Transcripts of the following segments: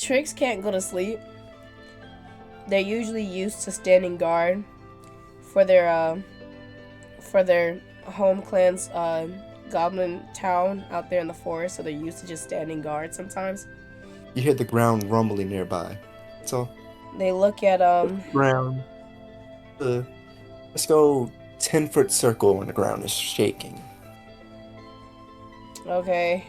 Tricks can't go to sleep. They're usually used to standing guard for their home clan's goblin town out there in the forest, so they're used to just standing guard sometimes. You hear the ground rumbling nearby. So They look at ground. Let's go 10-foot circle and the ground is shaking. Okay.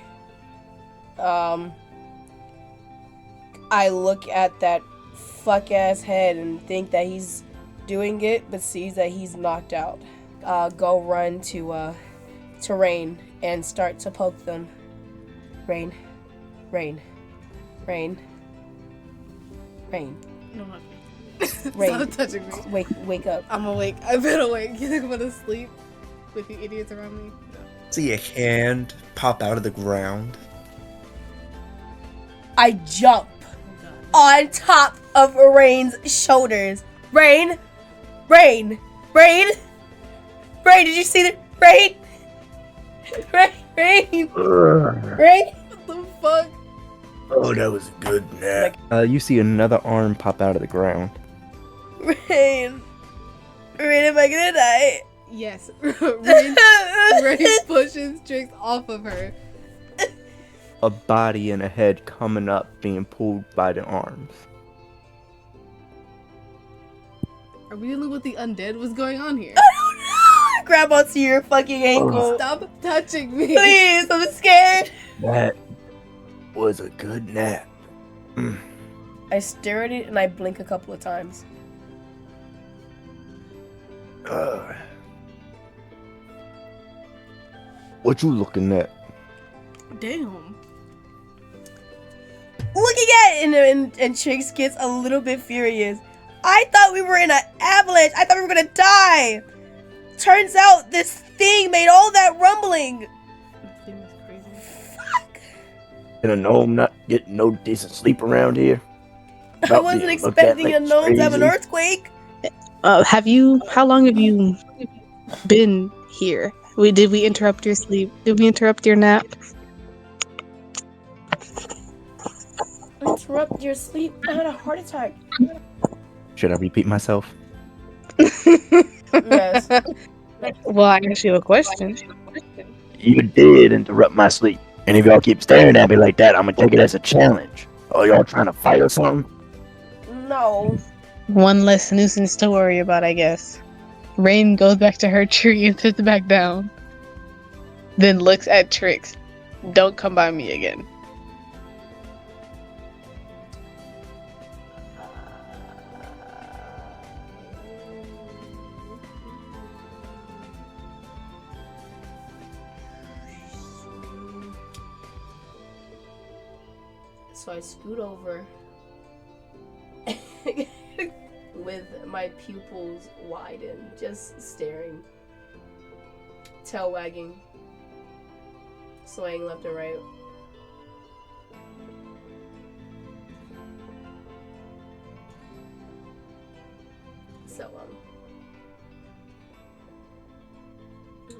I look at that fuck ass head and think that he's doing it, but sees that he's knocked out. Go run to Rain and start to poke them. Rain. Rain. Rain. Rain. No, Rain. stop touching me. Wake up. I'm awake. I've been awake. You think I'm gonna sleep with you idiots around me? No. See a hand pop out of the ground. I jump on top of Rain's shoulders. Rain, did you see the Rain? Rain. What the fuck? Oh, that was a good nap. You see another arm pop out of the ground. Rain, am I gonna die? Yes. Rain pushes Trix off of her. A body and a head coming up, being pulled by the arms. Are we dealing with the undead? What's going on here? I don't know. Grab onto your fucking ankle. Stop touching me. Please, I'm scared. That was a good nap. I stare at it and I blink a couple of times. What you looking at? Damn. Looking at it, and Trix gets a little bit furious. I thought we were in an avalanche. I thought we were gonna die. Turns out this thing made all that rumbling. That thing was crazy. Fuck. And a gnome not getting no decent sleep around here? I wasn't expecting a gnome to have an earthquake. How long have you been here? Did we interrupt your sleep? Did we interrupt your nap? Interrupt your sleep. I had a heart attack. Should I repeat myself? Yes. Well, I asked you a question. You did interrupt my sleep. And if y'all keep staring at me like that, I'm gonna take it as a challenge. Oh, y'all trying to fight or something? No. One less nuisance to worry about, I guess. Rain goes back to her tree and sits back down. Then looks at Trix. Don't come by me again. So I scoot over with my pupils widened, just staring, tail wagging, swaying left and right.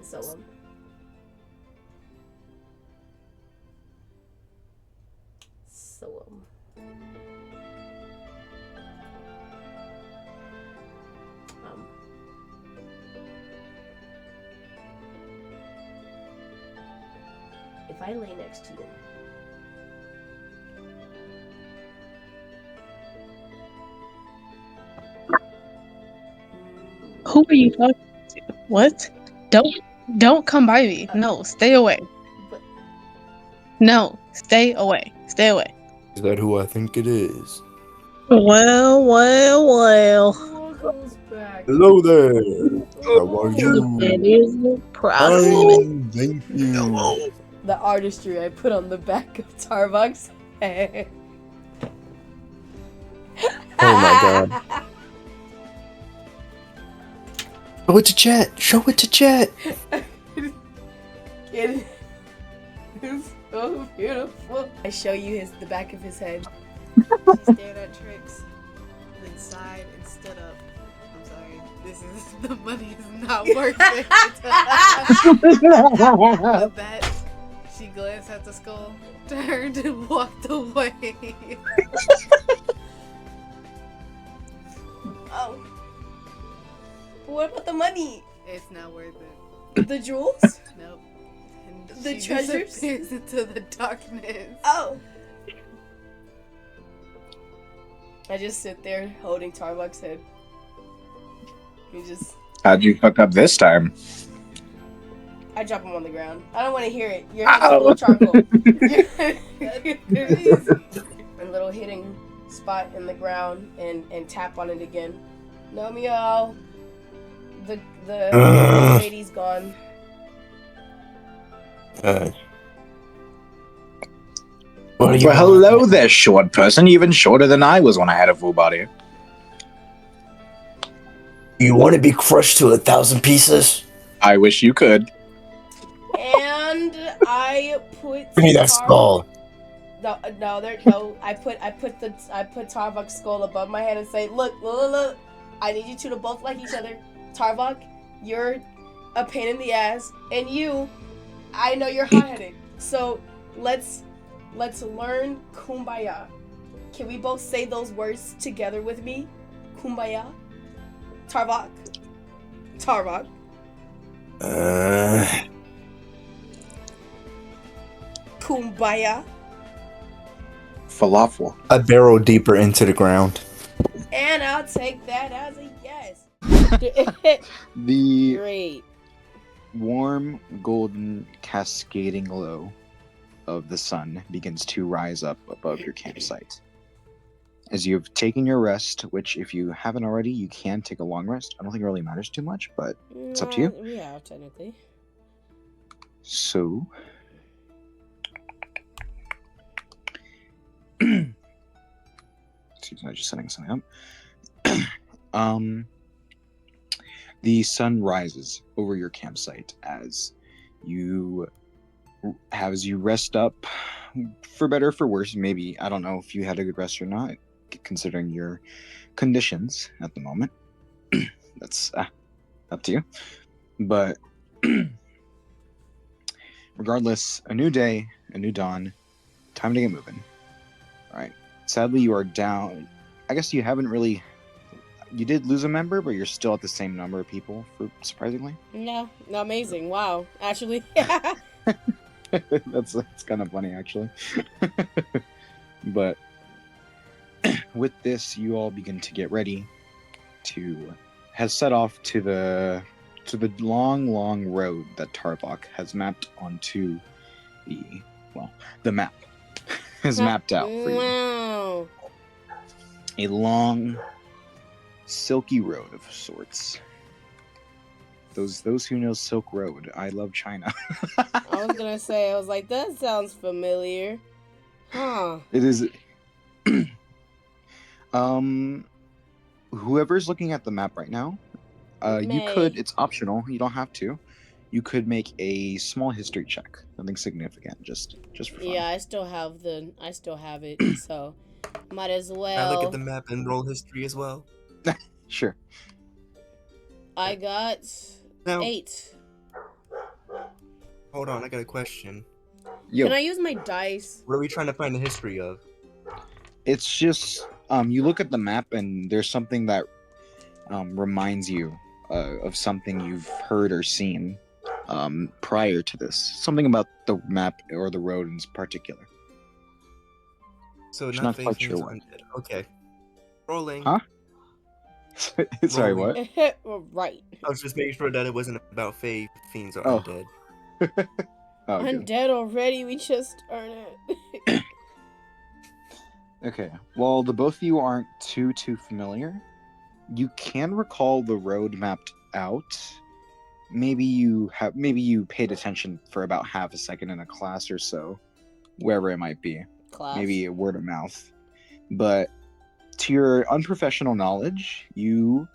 So if I lay next to you, Who are you talking to? What? Don't come by me. No, stay away. but No, stay away. Stay away. Is that who I think it is? Well. who goes back? Hello there. How are you? It is a problem. Fine, thank you. The artistry I put on the back of Tarbuck's head. Oh my god. Show it to chat. Show it to chat. It is so beautiful. I show you the back of his head. She stared at Trix, then sighed and stood up. I'm sorry. The money is not worth it. With that, She glanced at the skull, turned, and walked away. Oh. But what about the money? It's not worth it. The jewels? Nope. And The she treasures? disappears into the darkness. Oh. I just sit there holding Tarbuck's head. He just... How'd you fuck up this time? I drop him on the ground. I don't want to hear it. Your head is full of charcoal. Crazy. A little hitting spot in the ground and tap on it again. No, meow. The lady's gone. Uh, what are you Well, hello there, short person. Even shorter than I was when I had a full body. You want to be crushed to 1,000 pieces? I wish you could. And I put Give me that skull. No. I put Tarvok's skull above my head and say, look. I need you two to both like each other. Tarvok, you're a pain in the ass, and you, I know you're hot-headed. So let's learn kumbaya. Can we both say those words together with me? Kumbaya. Tarvok. Kumbaya. Falafel. I burrow deeper into the ground. And I'll take that as a yes. The Great. warm, golden, cascading glow of the sun begins to rise up above your campsite. As you've taken your rest, which if you haven't already, you can take a long rest. I don't think it really matters too much, but it's up to you. We have, technically. So... Excuse me, just setting something up. The sun rises over your campsite as you rest up, for better or for worse. Maybe, I don't know if you had a good rest or not, considering your conditions at the moment. That's up to you. But regardless, a new day, a new dawn, time to get moving. All right. Sadly, you are down. I guess you haven't really... You did lose a member, but you're still at the same number of people, surprisingly. No, amazing. Wow. Actually. That's kind of funny, actually. But with this, you all begin to get ready to set off to the long road that Tarbok has mapped onto the map has mapped out for you. Wow. A long, silky road of sorts. Those who know Silk Road, I love China. I was gonna say, I was like, that sounds familiar. Huh. It is. Whoever's looking at the map right now, you could. It's optional. You don't have to. You could make a small history check. Nothing significant. Just for fun. Yeah, I still have it, so might as well. Can I look at the map and roll history as well? Sure. I got No. 8. Hold on, I got a question. Yo, Can I use my dice? What are we trying to find the history of? it's just you look at the map and there's something that reminds you of something you've heard or seen prior to this. Something about the map or the road in particular. So Just not not quite faith sure means what. undead. Okay. Rolling. Huh? Sorry, what? Right. I was just making sure that it wasn't about faith fiends or Oh. undead. Oh, I'm good. dead already. We just earn it. Okay. Well, the both of you aren't too familiar. You can recall the road mapped out. Maybe you paid attention for about half a second in a class or so, wherever it might be. Class. Maybe a word of mouth. But to your unprofessional knowledge, you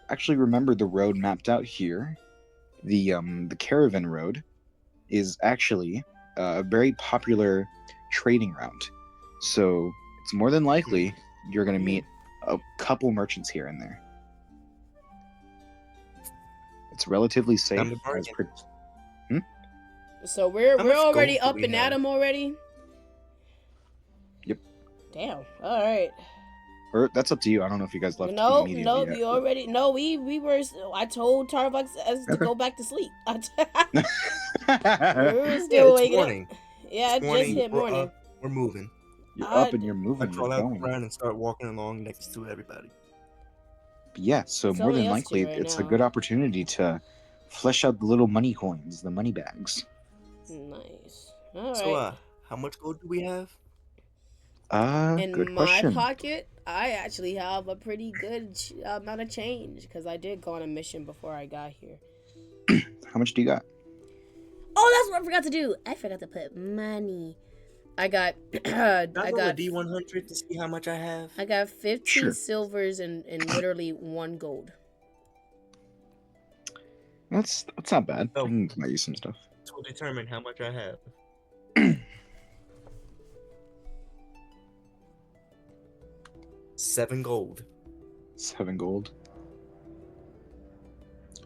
actually remember the road mapped out here. The caravan road is actually a very popular trading route. So it's more than likely you're going to meet a couple merchants here and there. It's relatively safe. Time to bargain. So we're How we're much already gold do up we and at have? him already. Yep. Damn. All right. Or that's up to you. I don't know if you guys left No, immediately no, yet. you already. No, we were. I told Tarvox as to Okay. go back to sleep. we You're were Yeah, still it's waking morning. up. Yeah, it It's just morning. hit We're morning. up. We're moving. up I and you're I moving. You're crawl out the going. ground and start walking along next to everybody. Yeah, so It's more only than us two likely, right it's a now. good opportunity to flesh out the little money coins, the money bags. Nice. All So, right. how much gold do we have? In Good my question. pocket, I actually have a pretty good amount of change because I did go on a mission before I got here. How much do you got? Oh, that's what I forgot to do. I forgot to put money. I got Can I I roll a got D100 to see how much I have? I got 15 Sure. silvers and literally 1 gold. That's not bad. Oh. I can buy you some stuff. This will determine how much I have. $7 gold. 7 gold.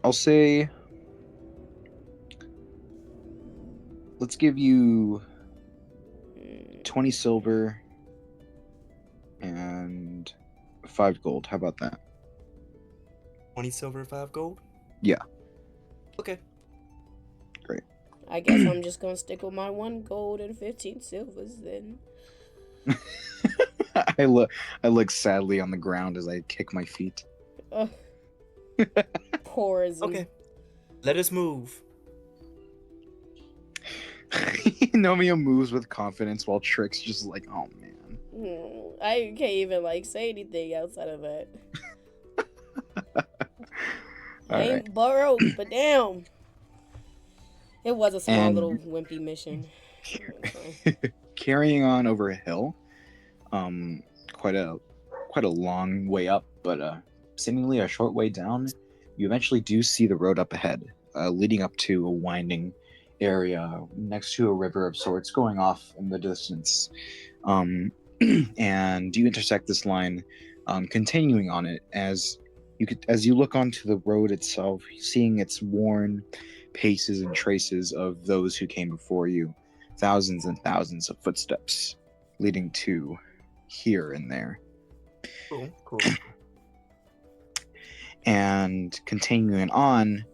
I'll say, let's give you 20 silver and 5 gold. How about that? 20 silver, 5 gold? Yeah. Okay. Great. I guess I'm just gonna stick with my 1 gold and 15 silvers then. I look sadly on the ground as I kick my feet. Pours. Okay. Let us move. Nomio moves with confidence while Trick's just like, oh man. I can't even say anything outside of that. I ain't borrowed, but damn. It was a small And- little wimpy mission. Carrying on over a hill, quite a long way up, but seemingly a short way down, you eventually do see the road up ahead, leading up to a winding area next to a river of sorts going off in the distance. And you intersect this line, continuing on it as you look onto the road itself, seeing its worn paces and traces of those who came before you, thousands and thousands of footsteps leading to here and there. Cool. And continuing on,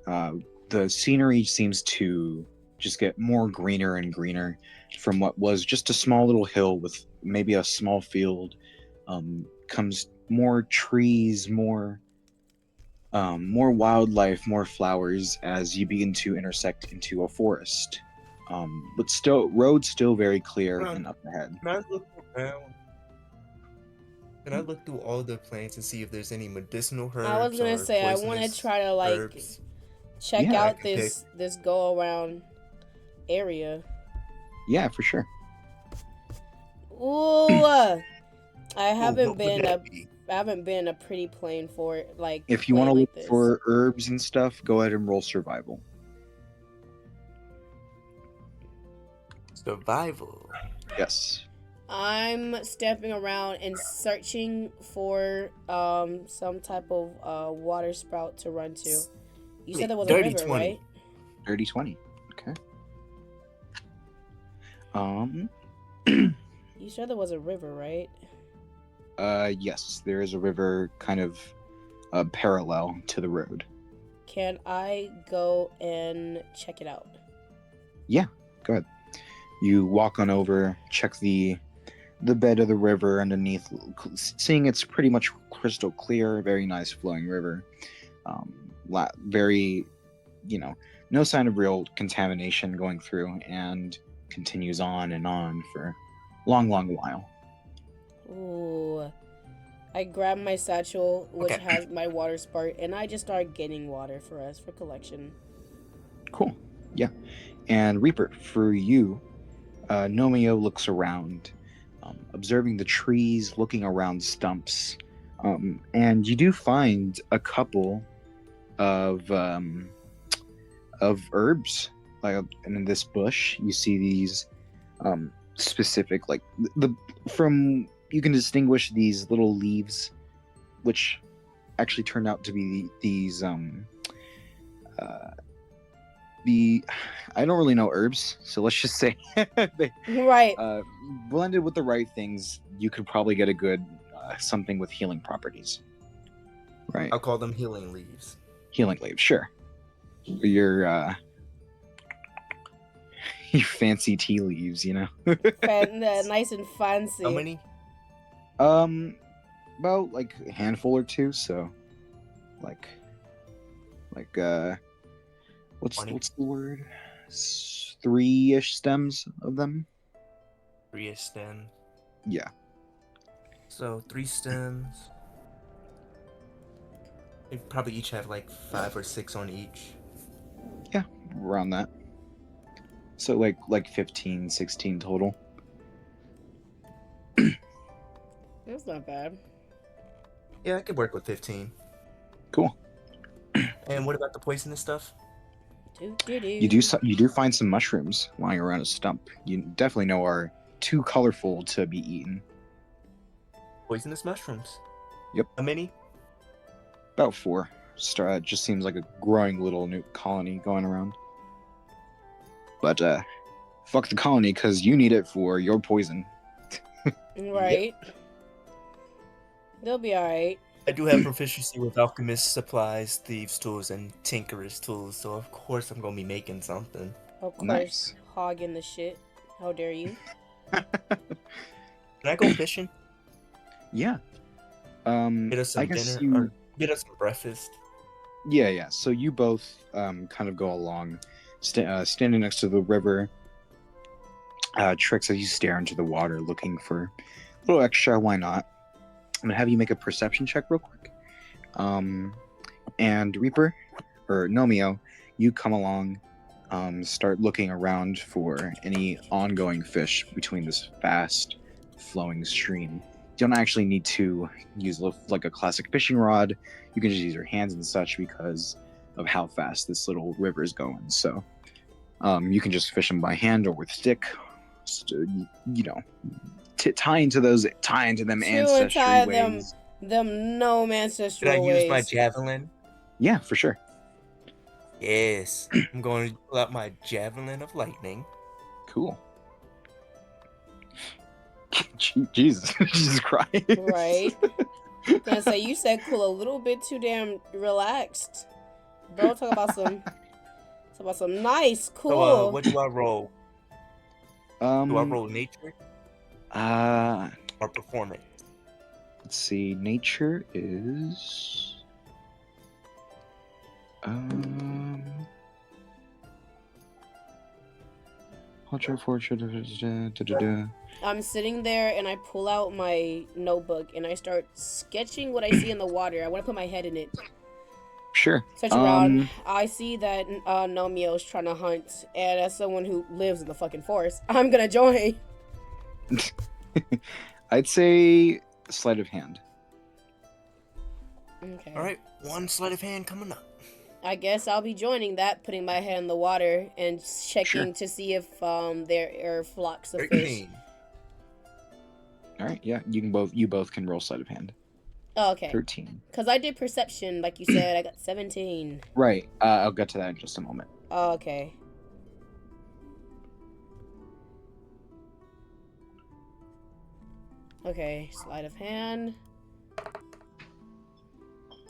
the scenery seems to just get more greener and greener from what was just a small little hill with maybe a small field. Comes more trees, more wildlife, more flowers as you begin to intersect into a forest. But still, road still very clear and up ahead. Can I look around? Can I look through all the plants and see if there's any medicinal herbs? I was gonna or say I want to poisonous try to herbs? check Yeah, I out can this go around area. Yeah, for sure. Ooh, I haven't what would been that be? a pretty plain for it If you want to plain look this. for herbs and stuff, go ahead and roll survival. Survival. Yes. I'm stepping around and searching for some type of water spout to run to. You said there was a Dirty river, 20. right? Dirty 20. Okay. You said there was a river, right? Yes, there is a river kind of parallel to the road. Can I go and check it out? Yeah, go ahead. You walk on over, check the bed of the river underneath, seeing it's pretty much crystal clear, very nice flowing river. Very, no sign of real contamination going through, and continues on and on for a long, long while. Ooh. I grab my satchel, which Okay. has my water spout, and I just start getting water for us for collection. Cool. Yeah. And Reaper, for you, Nomio looks around, observing the trees, looking around stumps, and you do find a couple of herbs. Like in this bush, you see these specific, like from you can distinguish these little leaves, which actually turned out to be these I don't really know herbs, so let's just say they Right. blended with the right things, you could probably get a good something with healing properties. Right. I'll call them healing leaves. Healing leaves, sure. Your your fancy tea leaves, you know. Nice and fancy. How many? About like a handful or two. So, like, what's 20. the word? 3-ish stems of them. 3 stems. Yeah. So 3 stems. They probably each have like 5 or 6 on each. Yeah, around that. So like 15, 16 total. That's not bad. Yeah, I could work with 15. Cool. And what about the poisonous stuff? You do find some mushrooms lying around a stump. You definitely know are too colorful to be eaten. Poisonous mushrooms. Yep. How many? About 4. Just seems like a growing little new colony going around. But fuck the colony, because you need it for your poison. Right. They'll be alright. I do have proficiency with alchemist supplies, thieves' tools, and tinkerer's tools, so of course I'm gonna be making something. Of course, Nice. hogging the shit. How dare you? Can I go fishing? Yeah. Get us some I guess dinner or get us some breakfast. Yeah. So you both kind of go along, standing next to the river. Tricks as you stare into the water, looking for a little extra. Why not? I'm gonna have you make a perception check real quick. And Reaper or Nomio, you come along, start looking around for any ongoing fish between this fast flowing stream. You don't actually need to use like a classic fishing rod. You can just use your hands and such because of how fast this little river is going. So you can just fish them by hand or with stick. So, tying to them ancestry tie ways. them no Did I ancestral use my ways. javelin? Yeah, for sure. Yes. I'm going to pull out my javelin of lightning. Cool. Jesus Christ. Right. Gonna say you said cool a little bit too damn relaxed. Bro, talk about some nice, cool. So what do I roll? Do I Um. roll nature Uh. or performance? Let's see. Nature is. Culture, fortune. I'm sitting there and I pull out my notebook and I start sketching what I see in the water. I want to put my head in it. Sure. Search around. I see that Nomio is trying to hunt, and as someone who lives in the fucking forest, I'm gonna join. I'd say sleight of hand. Okay. All right, 1 sleight of hand coming up. I guess I'll be joining that, putting my head in the water and checking to see if there are flocks of fish. 13. All right. Yeah. You both can roll sleight of hand. Oh, okay. 13. Because I did perception, like you said. I got 17. Right. I'll get to that in just a moment. Oh, okay. Okay, sleight of hand. I got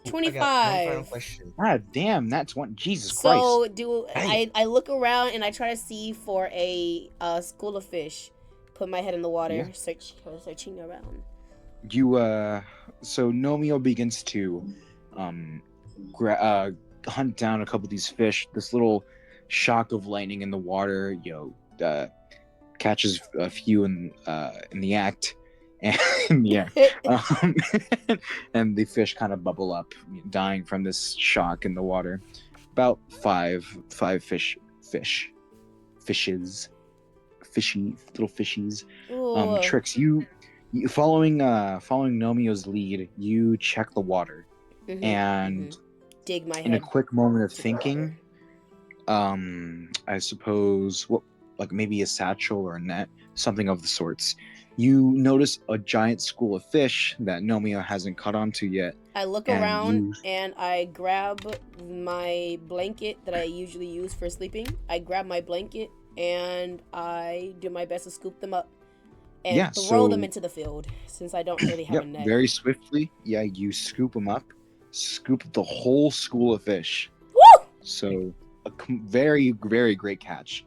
25. one final question. Ah, damn, that's one. Jesus So Christ. I look around and I try to see for a school of fish. Put my head in the water, Yeah. searching around. You so Nomio begins to hunt down a couple of these fish. This little shock of lightning in the water, catches a few in the act, and and the fish kind of bubble up, dying from this shock in the water. About five fishes, little fishies. Ooh. Tricks, you following Nomio's lead, you check the water, and dig my head in a quick moment of to the thinking, I suppose maybe a satchel or a net, something of the sorts. You notice a giant school of fish that Nomia hasn't caught onto yet. I look And around you- and I grab my blanket that I usually use for sleeping. I grab my blanket and I do my best to scoop them up and Yeah, throw them so- into the field since I don't really have Yep, a net. very swiftly. Yeah, you scoop them up, scoop the whole school of fish. Woo! So very, very great catch.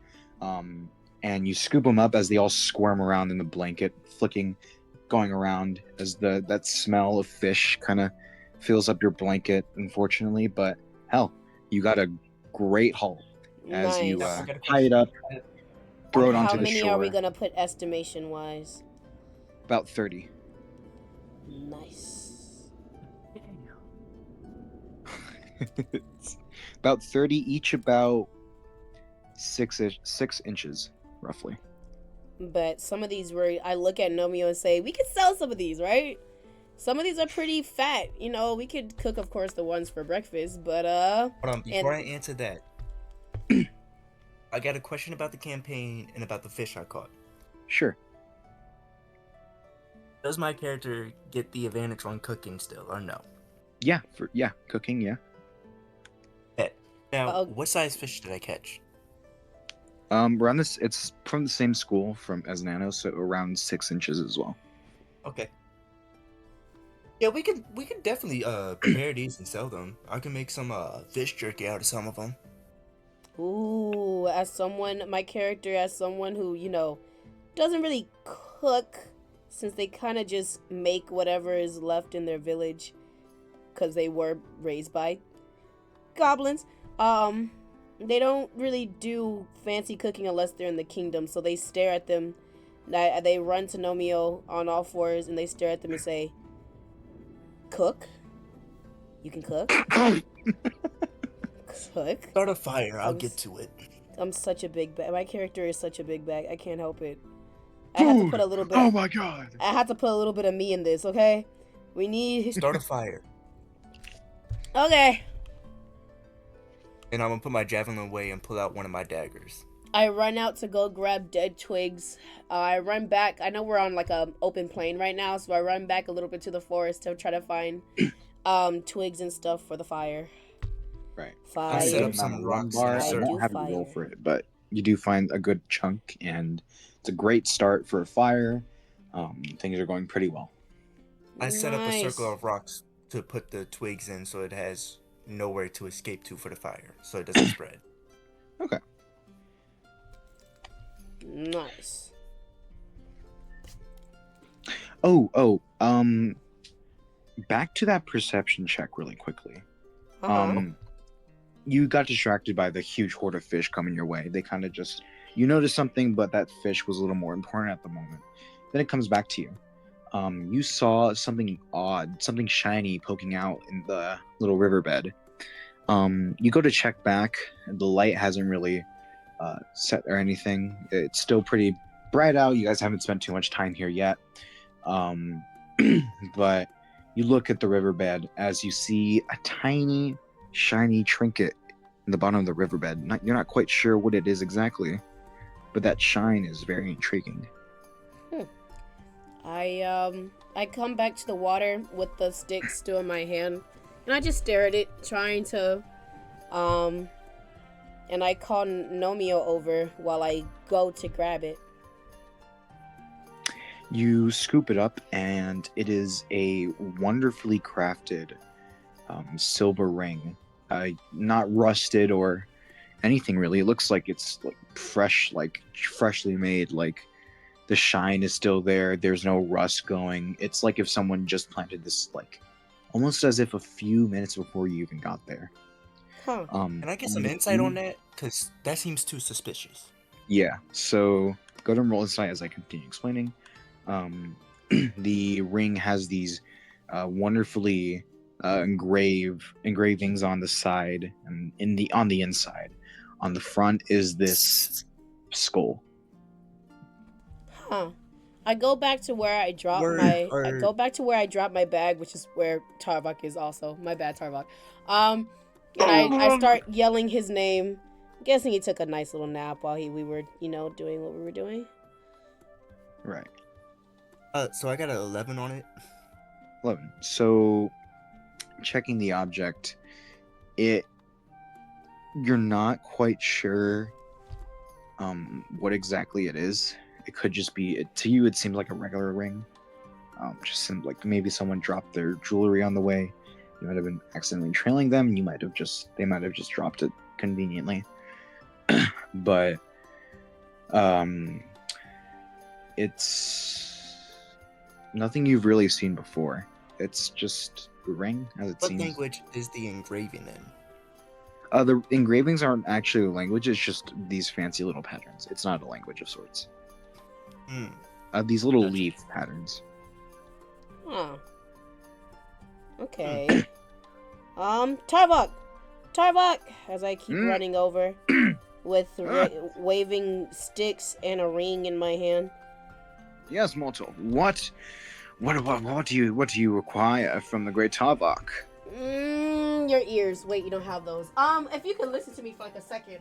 And you scoop them up as they all squirm around in the blanket, flicking, going around as that smell of fish kind of fills up your blanket. Unfortunately, but hell, you got a great haul as you Nice. I got a tie it question. up, throw it How onto the many shore. are we gonna put estimation wise? About 30. Nice. About 30 each, about 6 inches roughly. But some of these were, I look at Nomio and say, we could sell some of these, right? Some of these are pretty fat. You know, we could cook, of course, the ones for breakfast, but Hold on, before and- I answer that, I got a question about the campaign and about the fish I caught. Sure. Does my character get the advantage on cooking still, or no? Yeah, cooking, yeah. Bet. Now, Uh-oh. what size fish did I catch? Around this, it's from the same school as Nano, so around 6 inches as well. Okay. Yeah, we could definitely prepare these and sell them. I can make some fish jerky out of some of them. ooh, my character as someone who, you know, doesn't really cook, since they kind of just make whatever is left in their village, because they were raised by goblins. They don't really do fancy cooking unless they're in the kingdom, so they stare at them. They run to Nomio on all fours, and they stare at them and say, cook? You can cook? Cook? Start a fire, I'll I'm get s- to it. I'm such a big bag. My character is such a big bag. I can't help it. I have to put a little bit. Oh my god! I have to put a little bit of me in this, okay? We need. Start a fire. Okay. And I'm gonna put my javelin away and pull out one of my daggers. I run out to go grab dead twigs. I run back. I know we're on like a open plain right now, so I run back a little bit to the forest to try to find twigs and stuff for the fire. Right. Fire. I set up I'm some on rocks one bar. in a I circle. won't have you roll fire. for it, but you do find a good chunk, and it's a great start for a fire. Things are going pretty well. I set up a Nice. circle of rocks to put the twigs in so it has nowhere to escape to for the fire, so it doesn't spread. Okay. Nice. Back to that perception check really quickly. Uh-huh. You got distracted by the huge horde of fish coming your way. They kind of just, you noticed something, but that fish was a little more important at the moment. Then it comes back to you. You saw something odd, something shiny poking out in the little riverbed. You go to check back. The light hasn't really set or anything. It's still pretty bright out. You guys haven't spent too much time here yet. But you look at the riverbed as you see a tiny, shiny trinket in the bottom of the riverbed. You're not quite sure what it is exactly, but that shine is very intriguing. I come back to the water with the stick still in my hand, and I just stare at it, trying to, and I call Nomio over while I go to grab it. You scoop it up, and it is a wonderfully crafted silver ring, not rusted or anything really. It looks like it's like fresh, like freshly made. Like the shine is still there. There's no rust going. It's like if someone just planted this, like almost as if a few minutes before you even got there. Huh. Can I get some insight on that? Because that seems too suspicious. Yeah. So go to roll insight as I continue explaining. The ring has these wonderfully engravings on the side and on the inside. On the front is this skull. Huh. I go back to where I dropped I go back to where I dropped my bag, which is where Tarvok is also. My bad, Tarvok. And I start yelling his name. I'm guessing he took a nice little nap while we were, doing what we were doing. Right. So I got an 11 on it. 11. So, checking the object, you're not quite sure what exactly it is. It could just be to you. It seems like a regular ring. Just seemed like maybe someone dropped their jewelry on the way. You might have been accidentally trailing them. They might have just dropped it conveniently. But it's nothing you've really seen before. It's just a ring, as it What seems. language is the engraving in? The engravings aren't actually a language. It's just these fancy little patterns. It's not a language of sorts. Hmm. These little Gotcha. leaf patterns. Huh. Okay. Tarvok! Tarvok! As I keep running over with waving sticks and a ring in my hand. Yes, mortal. What do you require from the great Tarvok? Your ears. Wait, you don't have those. If you could listen to me for like a second.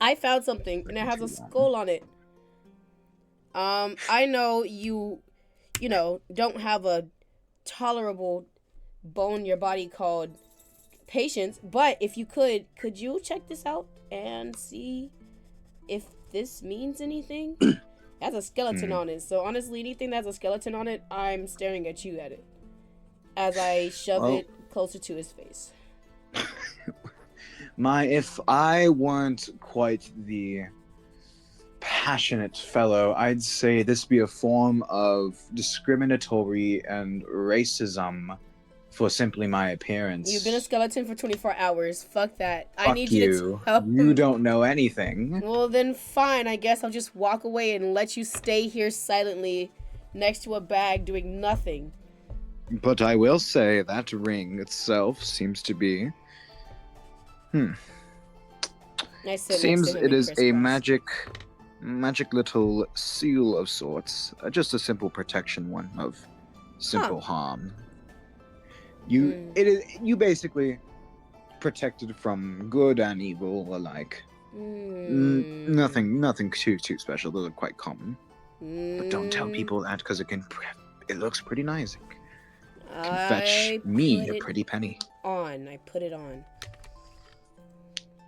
I found something and it has a skull on it. I know you don't have a tolerable bone in your body called patience, but if you could you check this out and see if this means anything? It has a skeleton on it, so honestly, anything that has a skeleton on it, I'm staring at you at it as I shove it closer to his face. If I weren't quite the passionate fellow, I'd say this be a form of discriminatory and racism for simply my appearance. You've been a skeleton for 24 hours. Fuck that. Fuck I need you to tell You me. don't know anything. Well, then fine. I guess I'll just walk away and let you stay here silently next to a bag doing nothing. But I will say that ring itself seems to be... I sit Seems next to him it and is a crisscross. magic little seal of sorts. Just a simple protection one of simple harm. You basically protected from good and evil alike. Nothing too special. Those are quite common. But don't tell people that because it looks pretty nice. It can fetch me a pretty penny. I put it on.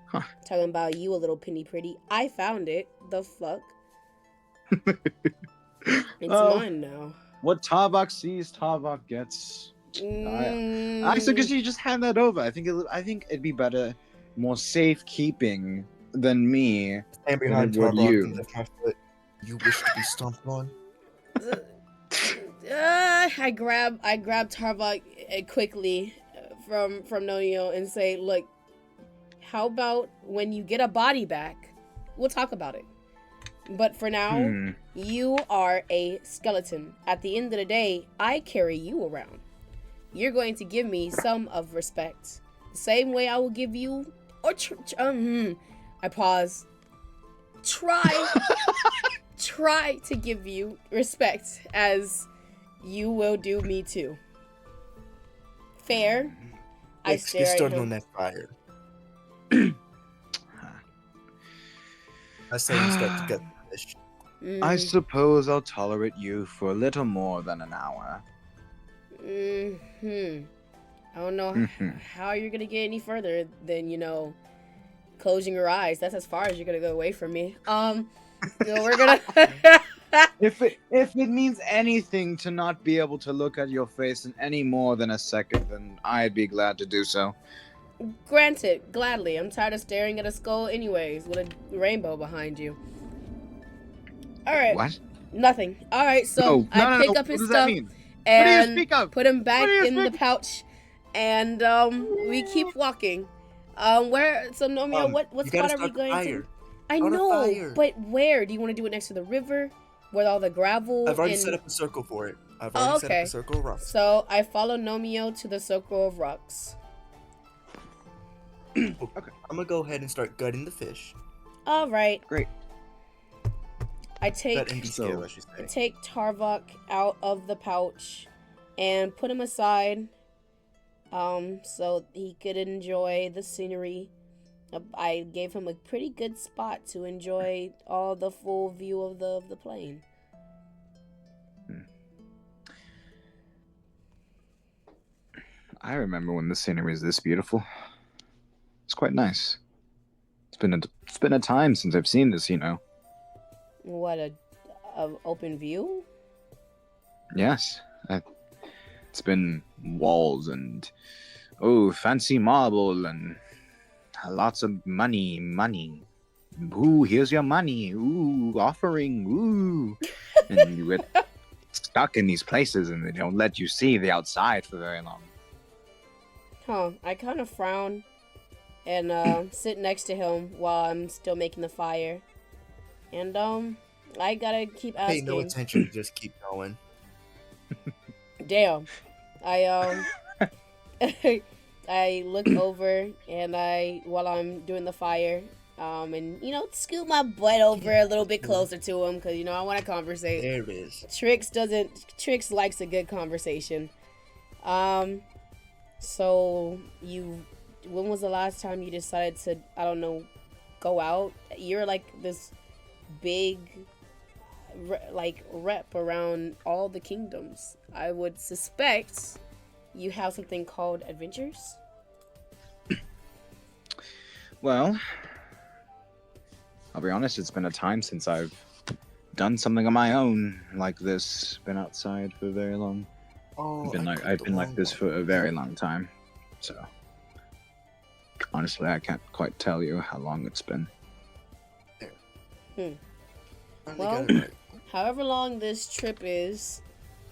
Huh. Talking about you, a little penny pretty. I found it. The fuck? It's mine now. What Tarvok sees, Tarvok gets. I suggest you just hand that over. I think it'd be better, more safekeeping than me. Stand behind Than it would Tarvok you. and lift my foot. You wish to be stomped on? I grab Tarvok quickly from Nonio and say, look, how about when you get a body back, we'll talk about it. But for now, you are a skeleton. At the end of the day, I carry you around. You're going to give me some of respect. The same way I will give you, or I pause. Try to give you respect as you will do me too. Fair? I Get stare at started him. on that fire. I say we start to get the fish. I suppose I'll tolerate you for a little more than an hour. I don't know how you're gonna get any further than, closing your eyes. That's as far as you're gonna go away from me. We're gonna If it means anything to not be able to look at your face in any more than a second, then I'd be glad to do so. Granted, gladly. I'm tired of staring at a skull anyways, with a rainbow behind you. Alright. What? Nothing. Alright, so I pick up his what does stuff that mean? and put him back What do you in the speak- pouch, and we keep walking. Nomio, what you spot gotta are we start the going fire. to? I Start a know, fire. but where? Do you want to do it next to the river, with all the gravel? I've already and... set up a circle for it. I've already set up a circle of rocks. So I follow Nomio to the circle of rocks. Okay. I'm gonna go ahead and start gutting the fish. All right. Great. I take Gut and descale, I should say. take Tarvok out of the pouch and put him aside, so he could enjoy the scenery. I gave him a pretty good spot to enjoy all the full view of the plain. I remember when the scenery was this beautiful. It's quite nice. It's been a time since I've seen this, you know. What a open view? Yes. It's been walls and fancy marble and lots of money. Ooh, here's your money. Ooh, offering. Ooh. And you get stuck in these places and they don't let you see the outside for very long. Huh. I kind of frown and sit next to him while I'm still making the fire. And I gotta keep Pay no asking. attention. Just keep going. Damn. I I look over and while I'm doing the fire, and scoot my butt over a little bit closer to him because I want to conversate. There it is. Trix likes a good conversation. So when was the last time you decided to, I don't know, go out? You're like this big rep around all the kingdoms. I would suspect you have something called adventures. Well, I'll be honest, it's been a time since I've done something on my own like this. Been outside for very long. Oh, I've been like this for a very long time. So honestly, I can't quite tell you how long it's been. Well, however long this trip is,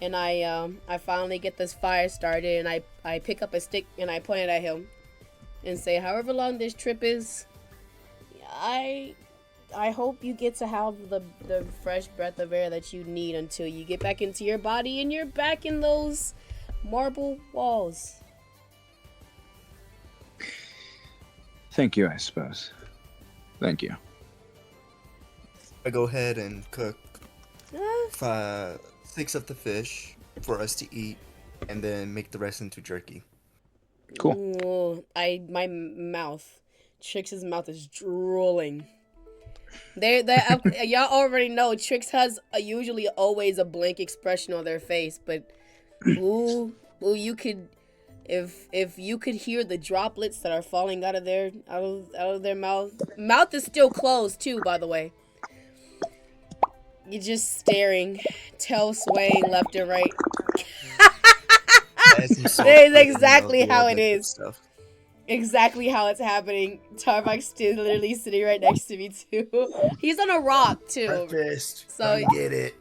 and I finally get this fire started, and I pick up a stick and I point it at him and say, however long this trip is, I hope you get to have the fresh breath of air that you need until you get back into your body and you're back in those marble walls. Thank you, I suppose. Thank you. I go ahead and cook 6 of the fish for us to eat, and then make the rest into jerky. Cool. Ooh, my mouth, Trix's mouth is drooling. Y'all already know Trix has usually always a blank expression on their face, but ooh, you could, if you could hear the droplets that are falling out of their mouth. Mouth is still closed too, by the way. You're just staring, tail swaying left and right. That is exactly how it is. Exactly how it's happening. Tarvok's still literally sitting right next to me too. He's on a rock too. Breakfast. So Get it.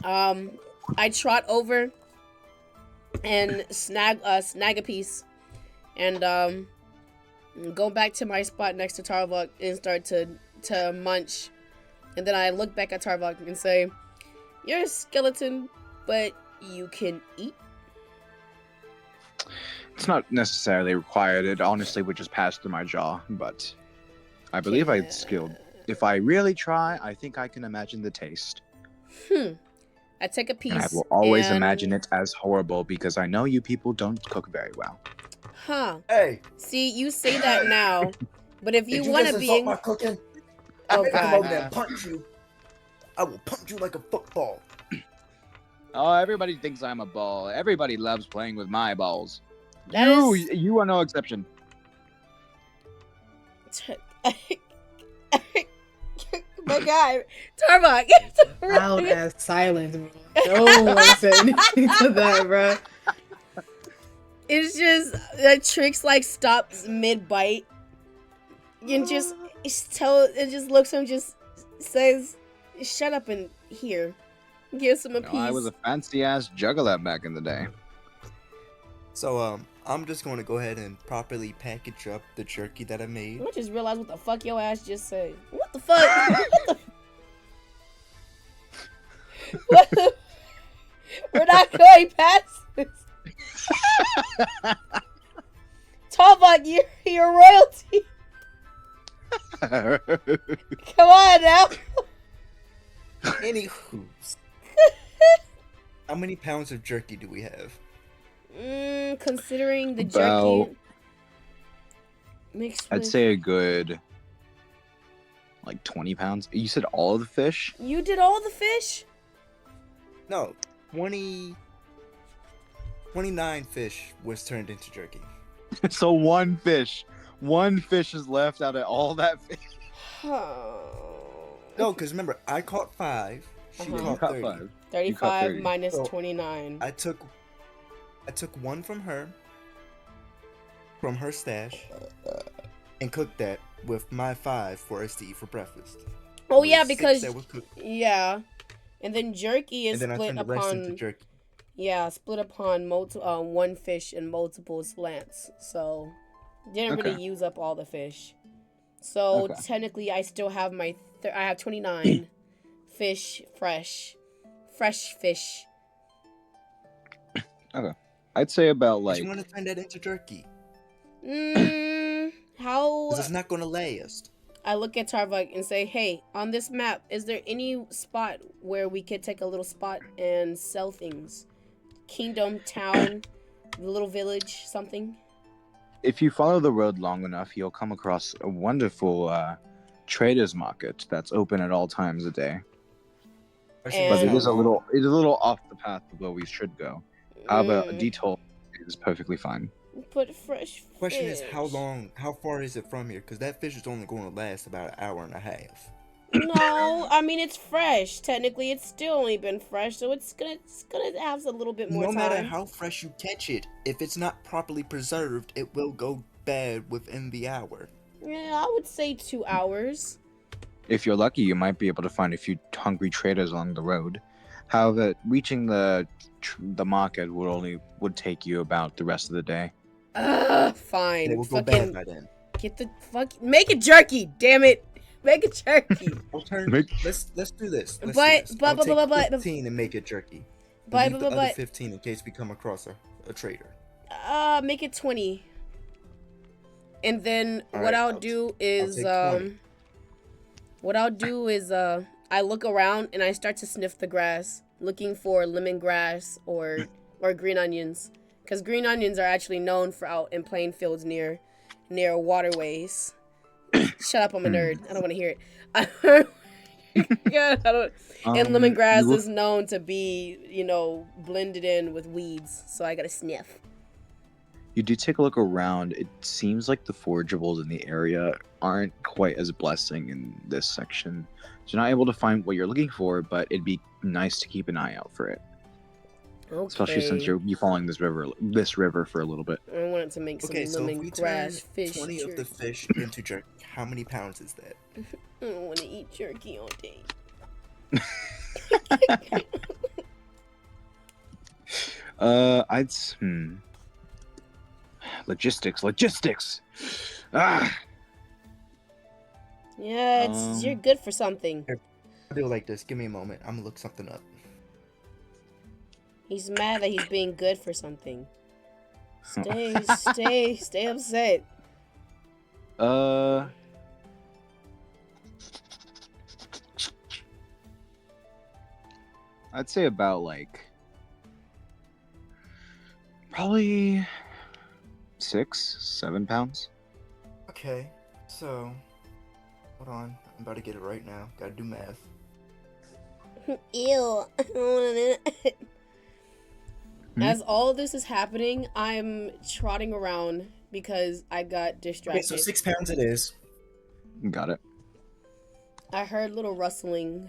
I trot over and snag a piece, and go back to my spot next to Tarvok and start to munch. And then I look back at Tarvok and say, "You're a skeleton, but you can eat." It's not necessarily required. It honestly would just pass through my jaw, but I believe I'm skilled. If I really try, I think I can imagine the taste. I take a piece. And I will always imagine it as horrible because I know you people don't cook very well. Huh. Hey. See, you say that now, but if you want to be my cooking, oh I come over god, there and punch you. I will punch you like a football. Oh, everybody thinks I'm a ball. Everybody loves playing with my balls. That You are no exception. My God, Tarvok. Loud ass silence, bro. No one said anything to that, bro. It's just that Trix like stops mid bite and just looks at him, just says, "Shut up and here, gives him a piece." I was a fancy ass juggler back in the day. So I'm just going to go ahead and properly package up the jerky that I made. I just realized what the fuck your ass just said. What the fuck? What the... We're not going past this. Tarvok, you're royalty. Come on now. Anywho, how many pounds of jerky do we have? Considering the About, jerky mixed I'd with... say a good, like 20 pounds. You said all of the fish? You did all the fish? No, 20 29 fish was turned into jerky. So one fish is left out of all that fish. No, because remember, I caught 5. She Uh-huh. You caught caught 30. 5. You caught 35 30. minus So, 29. I took 1 from her stash, and cooked that with my 5 for us to eat for breakfast. Oh With yeah, 6 because that were cooked, yeah, and then jerky is and then I split turned the rest into upon jerky. split upon one fish in multiple slants. So didn't really Okay. use up all the fish. So Okay. technically, I still have I have 29 fish, fresh fish. Okay. I'd say about I just like want to turn that into jerky, How because it's not going to last. I look at Tarvik and say, "Hey, on this map, is there any spot where we could take a little spot and sell things? Kingdom, town, the little village, something?" if you follow the road long enough, you'll come across a wonderful traders market that's open at all times of day. Question But is And it how is a long? little off the path of where we should go. However, a mm, detour is perfectly fine. put fresh Question is how fish. long? How far is it from here? Because that fish is only going to last about an hour and a half. No, I mean it's fresh. Technically, it's still only been fresh, so it's gonna have a little bit more No time. matter how fresh you catch it, if it's not properly preserved, it will go bad within the hour. Yeah, I would say 2 hours. If you're lucky, you might be able to find a few hungry traders along the road. However, reaching the market would take you about the rest of the day. And it Fine. will go bad Fucking by then. get the fuck. Make it jerky. Damn it. Make it jerky. I'll turn. Make- Let's do this. Let's But- do this. but- I'll take but- 15 and make it jerky. And But leave the other 15 in case we come across a trader. make it 20. And then All what right, I'll do is take 20. I look around and I start to sniff the grass, looking for lemongrass or green onions, because green onions are actually known for out in plain fields near waterways. Shut up, I'm a nerd. I don't want to hear it. Yeah, I don't. And lemongrass you look- is known to be, blended in with weeds, so I gotta sniff. You do take a look around. It seems like the forageables in the area aren't quite as blessing in this section. So you're not able to find what you're looking for, but it'd be nice to keep an eye out for it. Okay. Especially since you're following this river for a little bit. I wanted to make some Okay, so if we turn lemongrass fish 20 of the jerky. fish into jerky, how many pounds is that? I don't want to eat jerky all day. Logistics. Ah. Yeah, you're good for something. I'll do it like this. Give me a moment. I'm gonna look something up. He's mad that he's being good for something. Stay upset. I'd say about probably 6-7 pounds. Okay, so hold on. I'm about to get it right now. Gotta do math. Ew. I don't want it. As all this is happening, I'm trotting around because I got distracted. Okay, so 6 pounds it is. Got it. I heard little rustling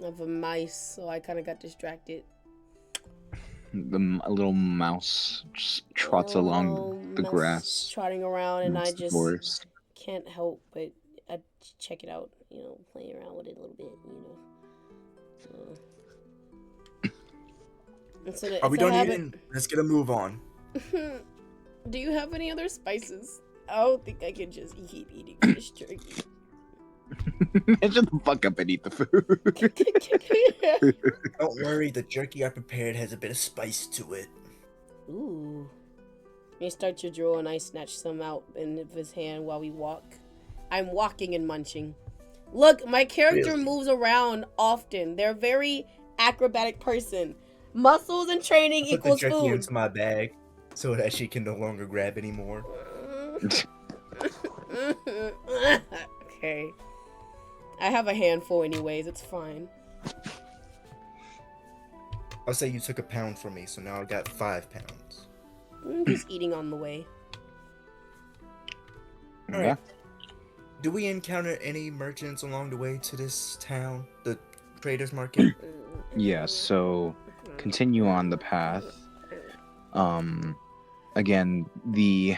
of a mice, so I kind of got distracted. A little mouse just trots along the Mouse grass. trotting around, and I amongst the just forest. can't help but I check it out, play around with it a little bit, Are we done eating? Let's get a move on. Do you have any other spices? I don't think I can just keep eating fish jerky. Shut the fuck up and eat the food. Don't worry, the jerky I prepared has a bit of spice to it. Ooh. You start to draw, and I snatch some out in his hand while we walk. I'm walking and munching. Look, my character Really? moves around often. They're a very acrobatic person. Muscles and training Put the equals jerky food. into my bag so that she can no longer grab anymore. Okay. I have a handful anyways, it's fine. I'll say you took a pound from me, so now I got 5 pounds. I'm just eating on the way. All right. Do we encounter any merchants along the way to this town, the traders market? Yeah, so continue on the path. Again, the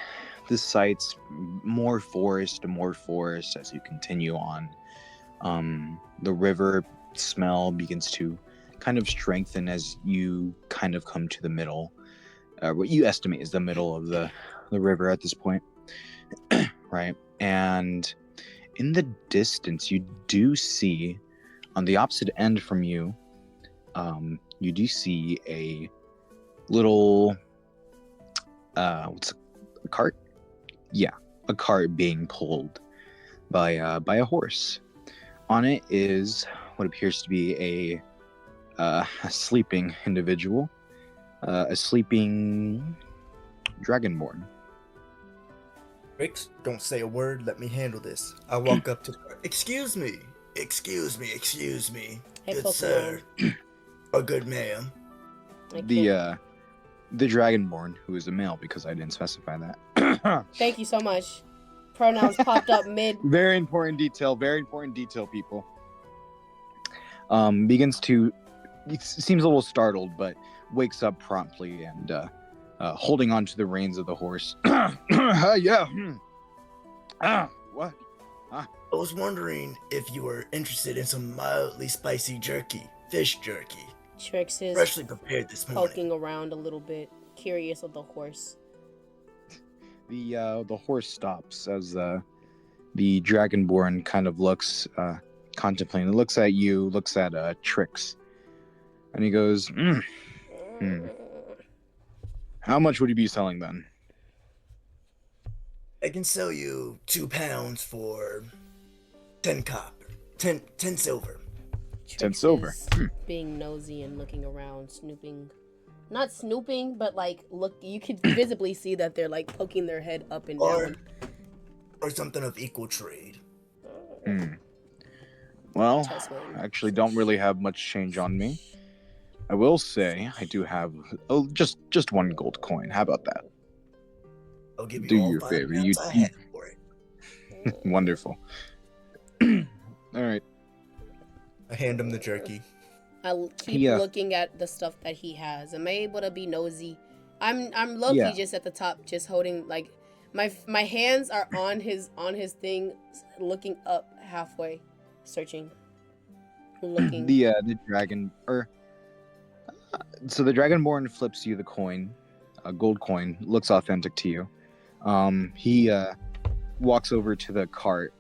site's more forest as you continue on. The river smell begins to kind of strengthen as you kind of come to the middle. What you estimate is the middle of the river at this point, right? And in the distance, you do see, on the opposite end from you, you do see a little, what's a cart? Yeah, a cart being pulled by a horse. On it is what appears to be a sleeping individual, a sleeping dragonborn. Rix, don't say a word. Let me handle this. I walk up to the cart. Excuse me. Excuse me. Excuse me. Hey, Good Pokemon. sir. Or good ma'am. I The can't. the dragonborn, who is a male because I didn't specify that. Thank you so much. Pronouns popped up mid. Very important detail, people. Begins to, seems a little startled, but wakes up promptly and holding on to the reins of the horse. Yeah. What? I was wondering if you were interested in some mildly spicy jerky, fish jerky, Trix is freshly prepared this morning. poking around a little bit, curious of the horse. The horse stops as the dragonborn kind of looks, contemplating. It looks at you, looks at Trix, and he goes, How much would you be selling then? I can sell you 2 pounds for 10 copper. 10 silver. 10 silver. Is being nosy and looking around, snooping. Not snooping, but like look. You could visibly see that they're like poking their head up and down. Or something of equal trade. Well, Tussling. I actually don't really have much change on me. I will say I do have just 1 gold coin. How about that? I'll give you Do all you a 5 favor. pounds I have for it. Wonderful. All right. I hand him the jerky. I keep looking at the stuff that he has. Am I able to be nosy? I'm low-key just at the top, just holding like my hands are on his thing, looking up halfway, searching, looking. The dragon so the dragonborn flips you the coin, a gold coin, looks authentic to you. He walks over to the cart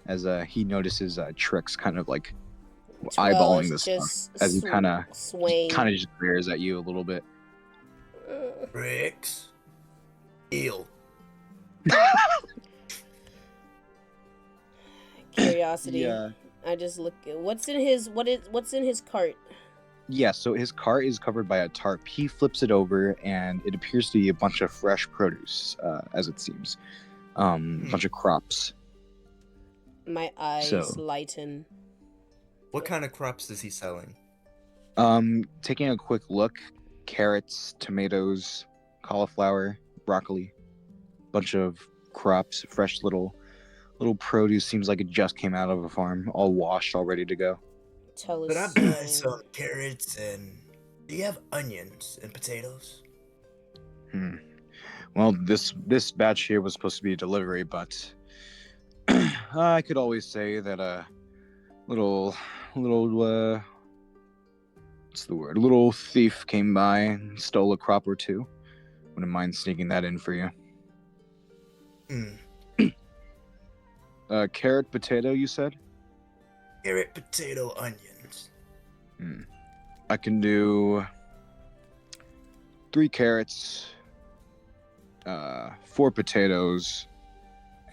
as he notices Trix kind of like eyeballing this stuff as he kind of just glares at you a little bit. Trix. Eel. Curiosity. Yeah. I just look at what's in his cart. Yeah, so his cart is covered by a tarp. He flips it over, and it appears to be a bunch of fresh produce, as it seems. A bunch of crops. My eyes lighten. What kind of crops is he selling? Taking a quick look, carrots, tomatoes, cauliflower, broccoli, bunch of crops, fresh little produce. Seems like it just came out of a farm, all washed, all ready to go. Could I buy some carrots and do you have onions and potatoes? Well, this batch here was supposed to be a delivery, but I could always say that a little what's the word? A little thief came by and stole a crop or two. Wouldn't mind sneaking that in for you. Carrot, potato, you said? Carrot, potato, onions. I can do 3 carrots, 4 potatoes,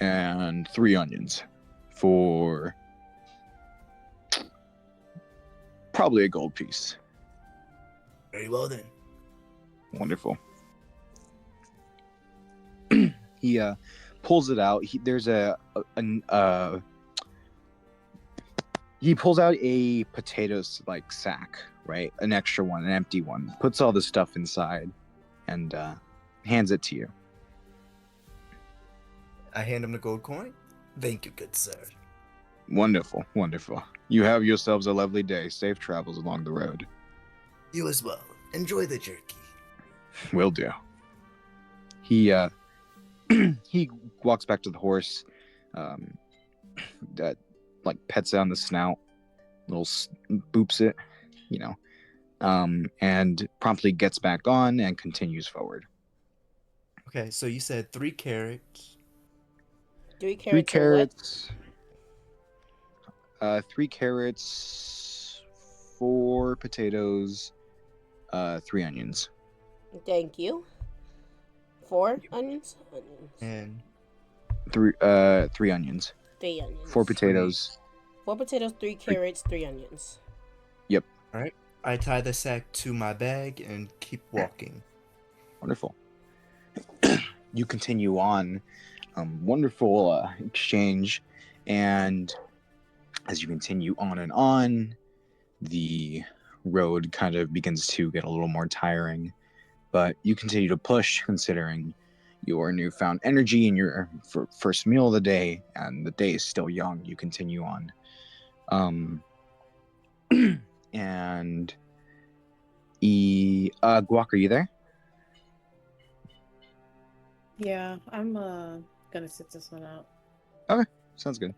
and 3 onions for probably a gold piece. Very well then. Wonderful. He pulls it out. There's He pulls out a potatoes like sack, right? An extra one, an empty one. Puts all the stuff inside, and hands it to you. I hand him the gold coin. Thank you, good sir. Wonderful, wonderful. You have yourselves a lovely day. Safe travels along the road. You as well. Enjoy the jerky. Will do. He he walks back to the horse, that like pets it on the snout, boops it, and promptly gets back on and continues forward. Okay, so you said 3 carrots. 3 Three carrots and what? carrots. 3 carrots, 4 potatoes, 3 onions. Thank you. 4 onions? And 3 onions. 3 onions. 4 potatoes. 4 potatoes, 3 carrots, 3 onions. Yep. alright. I tie the sack to my bag and keep walking. Wonderful. You continue on. Wonderful exchange, and as you continue on and on, the road kind of begins to get a little more tiring, but you continue to push considering your newfound energy and your first meal of the day, and the day is still young. You continue on. And Guac, are you there? Yeah, I'm gonna sit this one out. Okay, sounds good.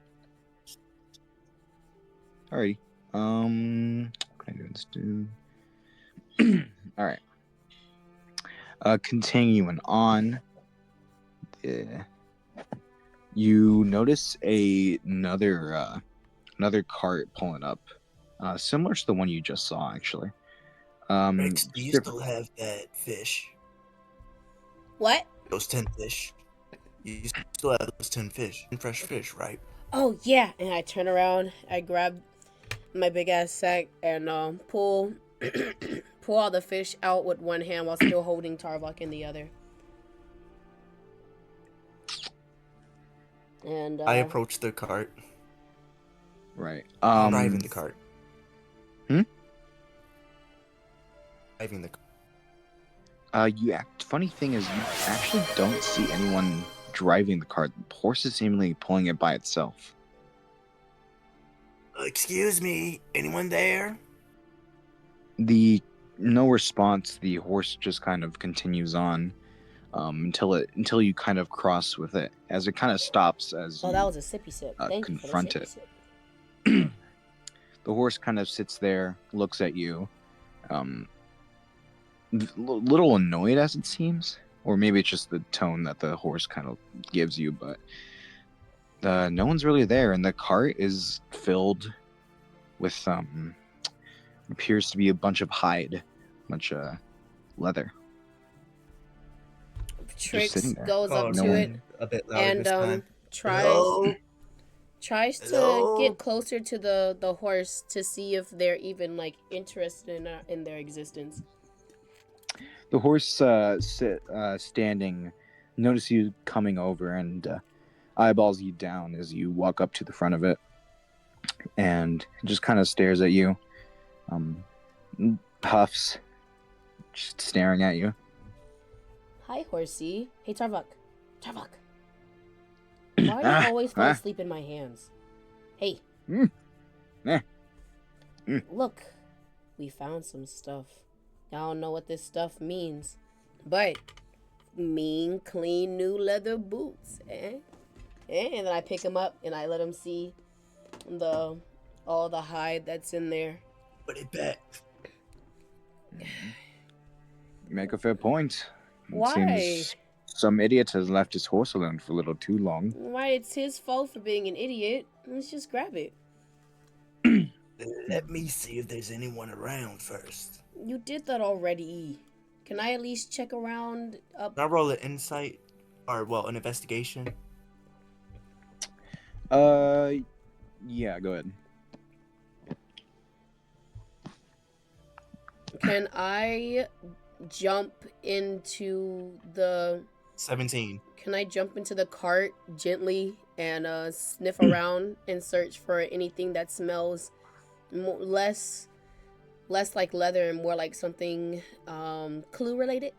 Alrighty. What can I do instead? All right. Continuing on. You notice another cart pulling up, similar to the one you just saw, actually. Rex, do you Different. still have that fish? What? Those 10 fish? You still have those 10 fish? Fresh fish, right? Oh, yeah. And I turn around, I grab my big ass sack and pull pull all the fish out with one hand while still holding Tarvok in the other. And I approach the cart. Right. Driving the cart. Hmm? Driving the cart. Funny thing is, you actually don't see anyone driving the cart. The horse is seemingly pulling it by itself. Excuse me, anyone there? No response. The horse just kind of continues on, until you kind of cross with it, as it kind of stops as oh, you that was a sippy sip. Thank you for the confront sippy it. sip. The horse kind of sits there, looks at you, little annoyed as it seems, or maybe it's just the tone that the horse kind of gives you, but no one's really there, and the cart is filled with appears to be a bunch of hide, leather. Trix sitting there. goes up Oh, to no it one. a bit louder and this time. tries Hello? tries to Hello? get closer to the horse to see if they're even like interested in their existence. The horse standing, notice you coming over and eyeballs you down as you walk up to the front of it, and just kind of stares at you, puffs, just staring at you. Hi, horsey. Hey, Tarvok. Tarvok. Why do you always fall asleep in my hands? Hey. Look, we found some stuff. I don't know what this stuff means, but mean, clean, new leather boots, eh? And then I pick him up and I let him see all the hide that's in there. Put it back. You make a fair point. Why? Seems some idiot has left his horse alone for a little too long. Why, it's his fault for being an idiot. Let's just grab it. Let me see if there's anyone around first. You did that already. Can I at least check around up? Can I roll an insight? Or, well, an investigation? Yeah, go ahead. Can I jump into the 17. Can I jump into the cart gently and sniff around and search for anything that smells less like leather and more like something clue related?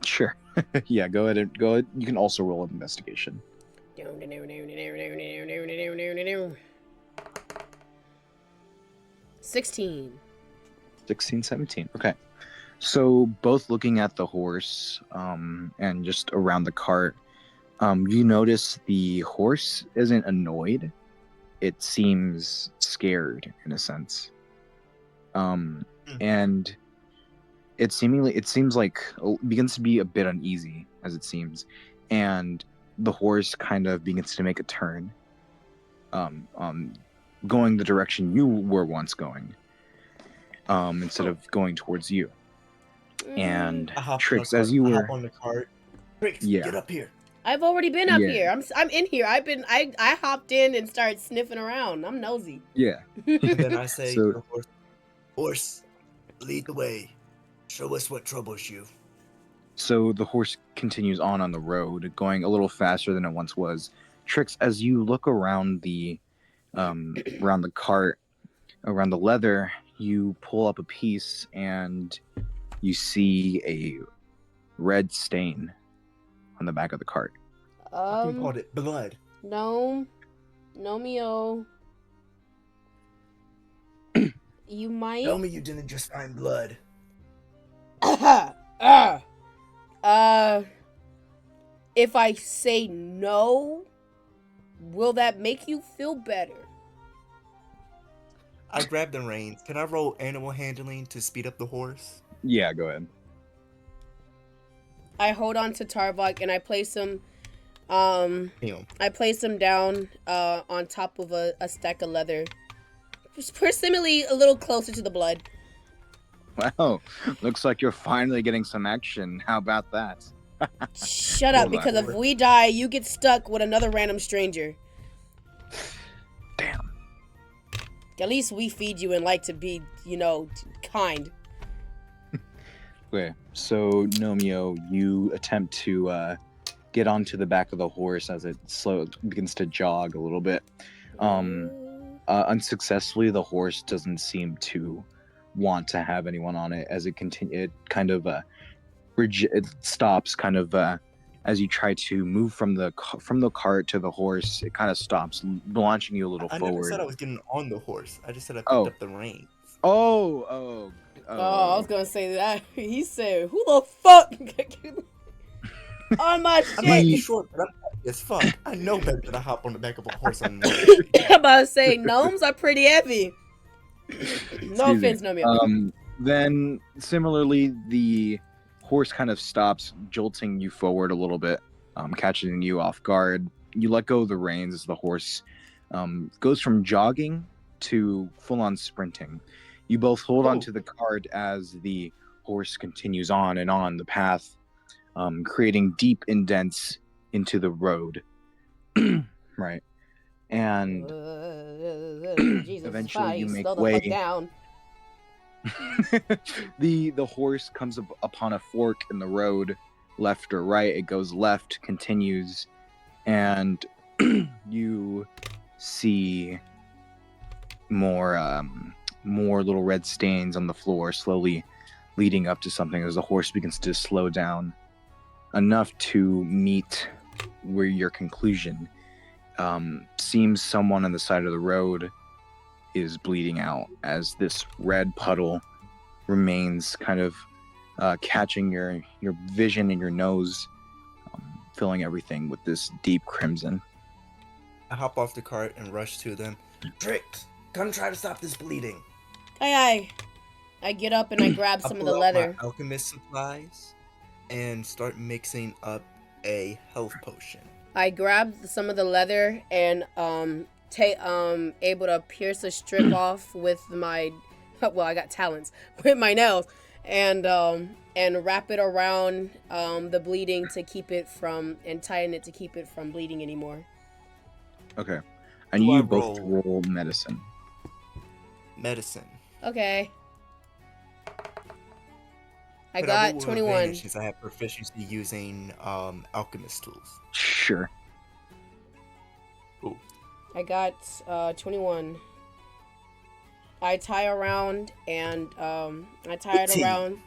Sure. Yeah, go ahead. You can also roll an investigation. 16. 16, 17. Okay. So both looking at the horse and just around the cart, you notice the horse isn't annoyed. It seems scared in a sense. And it seems like begins to be a bit uneasy as it seems, and the horse kind of begins to make a turn, going the direction you were once going, instead of going towards you. And I hop on the Trix, cart. as you I were, hop on the cart. Tricks, yeah, get up here. I've already been up Yeah. here. I'm in here. I hopped in and started sniffing around. I'm nosy. yeah. And then I say So- to the horse, horse, lead the way. Show us what troubles you. So the horse continues on the road, going a little faster than it once was. Trix, as you look around the cart, around the leather, you pull up a piece and you see a red stain on the back of the cart. Fucking called it blood. No, Mio. You might. Tell me you didn't just find blood. If I say no, will that make you feel better? I grab the reins. Can I roll animal handling to speed up the horse? Yeah, go ahead. I hold on to Tarvok and I place him Damn. I place him down on top of a stack of leather. Presumably a little closer to the blood. Wow, looks like you're finally getting some action. How about that? Shut up, Roll because that. if we die, you get stuck with another random stranger. Damn. At least we feed you and like to be, kind. Okay, so Nomio, you attempt to get onto the back of the horse as it begins to jog a little bit. Unsuccessfully, the horse doesn't seem to want to have anyone on it as it kind of it stops kind of as you try to move from the cart to the horse. It kind of stops, launching you a little I forward. never said I was getting on the horse. I just said I picked Oh. up the reins. Oh, I was gonna say that. He said, "Who the fuck on my I'm shit?" might be short, but I'm happy as fuck. I know better than to hop on the back of a horse on I'm about to say gnomes are pretty heavy. No Excuse me. offense, Nomio. Then similarly, the horse kind of stops, jolting you forward a little bit, catching you off guard. You let go of the reins as the horse goes from jogging to full-on sprinting. You both hold onto the cart as the horse continues on and on the path, creating deep indents into the road. Right. And Jesus, eventually you make slow the way. fuck down. the horse comes upon a fork in the road, left or right. It goes left, continues, and you see more little red stains on the floor, slowly leading up to something as the horse begins to slow down enough to meet where your conclusion. Seems someone on the side of the road is bleeding out as this red puddle remains kind of catching your vision and your nose, filling everything with this deep crimson. I hop off the cart and rush to them. Tricks, come try to stop this bleeding. Aye. I get up and I grab I some of pull the out leather. my alchemist supplies and start mixing up a health potion. I grab some of the leather and able to pierce a strip off with my I got talents with my nails and wrap it around the bleeding to keep it from and tighten it to keep it from bleeding anymore. Okay. I Do need I you both to roll? roll medicine. Medicine. Okay. I Could I roll got with 21. advantage since I have proficiency using alchemist tools? Sure. Ooh. I got 21. I tie around and I tie it 18. around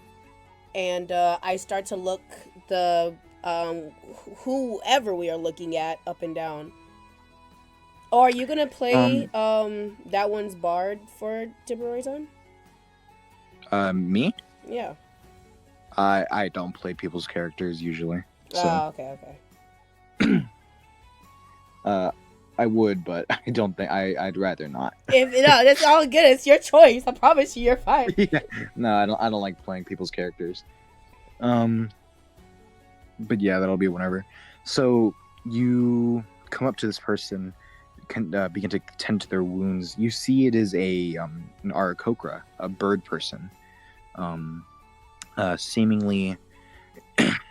and I start to look the whoever we are looking at up and down. Oh, are you gonna play that one's bard for temporary time? Me? Yeah. I don't play people's characters usually. So Oh, okay. I would, but I don't think I'd rather not. If no, that's all good. It's your choice. I promise you, you're fine. Yeah. No, I don't like playing people's characters. But yeah, that'll be whenever. So you come up to this person, can begin to tend to their wounds. You see it is an Arakokra, a bird person, seemingly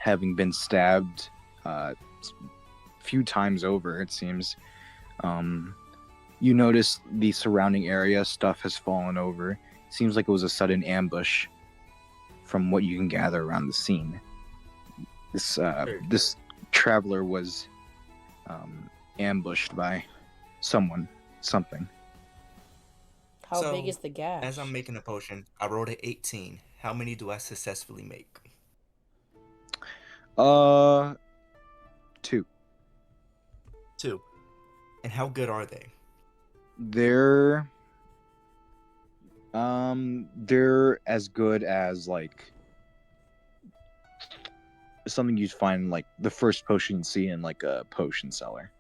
having been stabbed a few times over. It seems. You notice the surrounding area stuff has fallen over. Seems like it was a sudden ambush, from what you can gather around the scene. This traveler was ambushed by something. How So, big is the gash? As I'm making a potion, I rolled an 18. How many do I successfully make? 2. 2. And how good are they? They're as good as like something you'd find like the first potion you see in like a potion cellar.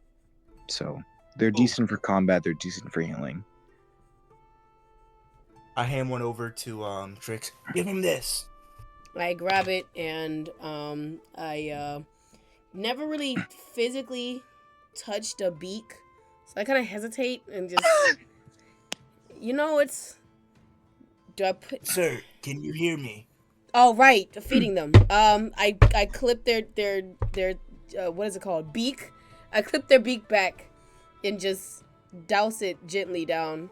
So they're decent for combat. They're decent for healing. I hand one over to Trix. Give him this. I grab it and I never really physically touched a beak, so I kind of hesitate and just it's. Do I put? Sir, can you hear me? Oh right, feeding them. I clip their what is it called? Beak. I clip their beak back and just douse it gently down.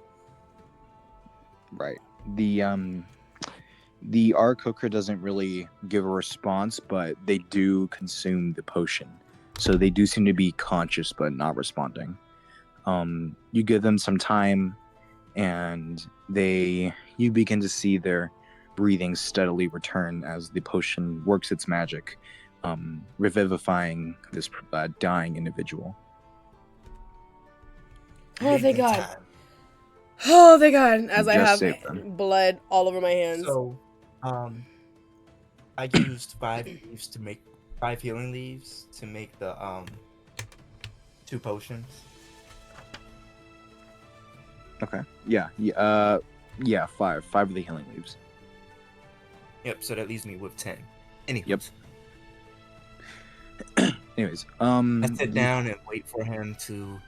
Right. The Arakokra doesn't really give a response, but they do consume the potion. So they do seem to be conscious but not responding. You give them some time and you begin to see their breathing steadily return as the potion works its magic, revivifying this dying individual. Oh thank God. Time. Oh thank God. As I Just have save them. blood all over my hands. So, I used 5 leaves to make 5 healing leaves to make the 2 potions. Okay. Yeah. 5 of the healing leaves. Yep. So that leaves me with 10. Anyway. Yep. Anyways, I sit down and wait for him to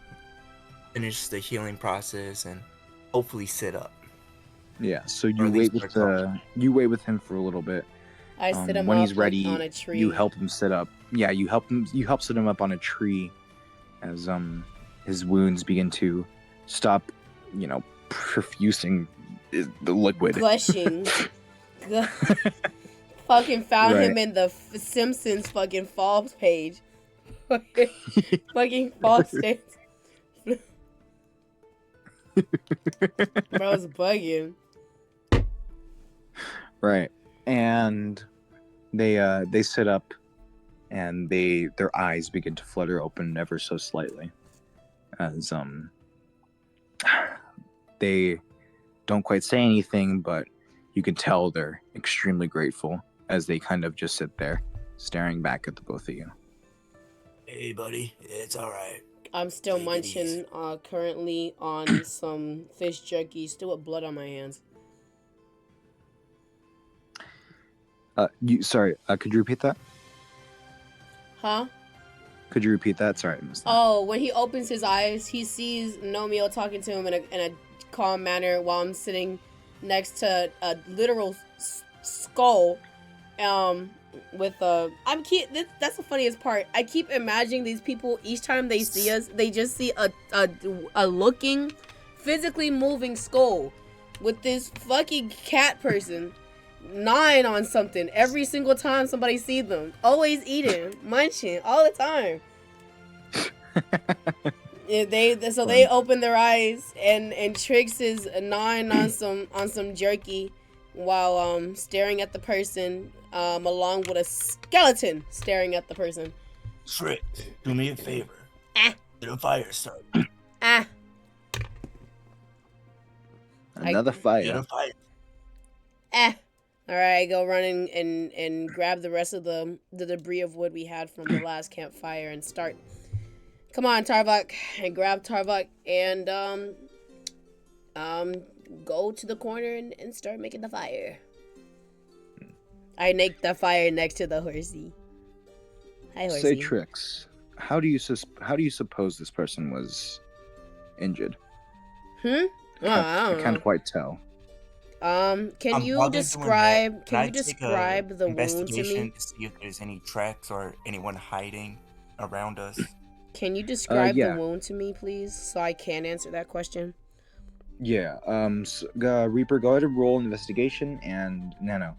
finish the healing process and hopefully sit up. Yeah. So Or you at wait least with him for a little bit. I sit him when up he's ready, like, on a tree. you help him sit up. Yeah, you help sit him up on a tree as his wounds begin to stop, profusing the liquid. Gushing. Fucking found Right. him in the Simpsons fucking Falls page. Fucking Falls states. Bro's bugging. Right. And they sit up and their eyes begin to flutter open ever so slightly as they don't quite say anything, but you can tell they're extremely grateful as they kind of just sit there staring back at the both of you. Hey, buddy. It's all right. I'm still Take it easy. munching currently on some fish jerky, still with blood on my hands. Could you repeat that? Huh? Could you repeat that? Sorry, I missed that. Oh, when he opens his eyes, he sees Nomio talking to him in a calm manner while I'm sitting next to a literal skull. With that's the funniest part. I keep imagining these people each time they see us, they just see a looking, physically moving skull with this fucking cat person gnawing on something every single time somebody sees them. Always eating, munching, all the time. Yeah, they open their eyes and Trix is gnawing on some jerky while staring at the person along with a skeleton staring at the person. Trick, do me a favor. Ah. Get a fire started. Ah. Another Get fire. a fire. All right, go run and grab the rest of the debris of wood we had from the last campfire and start. Come on, Tarvok, and grab Tarvok and go to the corner and start making the fire. I make the fire next to the horsey. Hi, horsey. Say, Trix, how do you suppose this person was injured? Oh, I can't quite tell. Can you while they're doing that, describe? can I you take describe a the wound to investigation me? to see if there's any tracks or anyone hiding around us? Can you describe the yeah. wound to me, please, so I can answer that question? Yeah. Reaper, go ahead and roll an investigation, and Nano.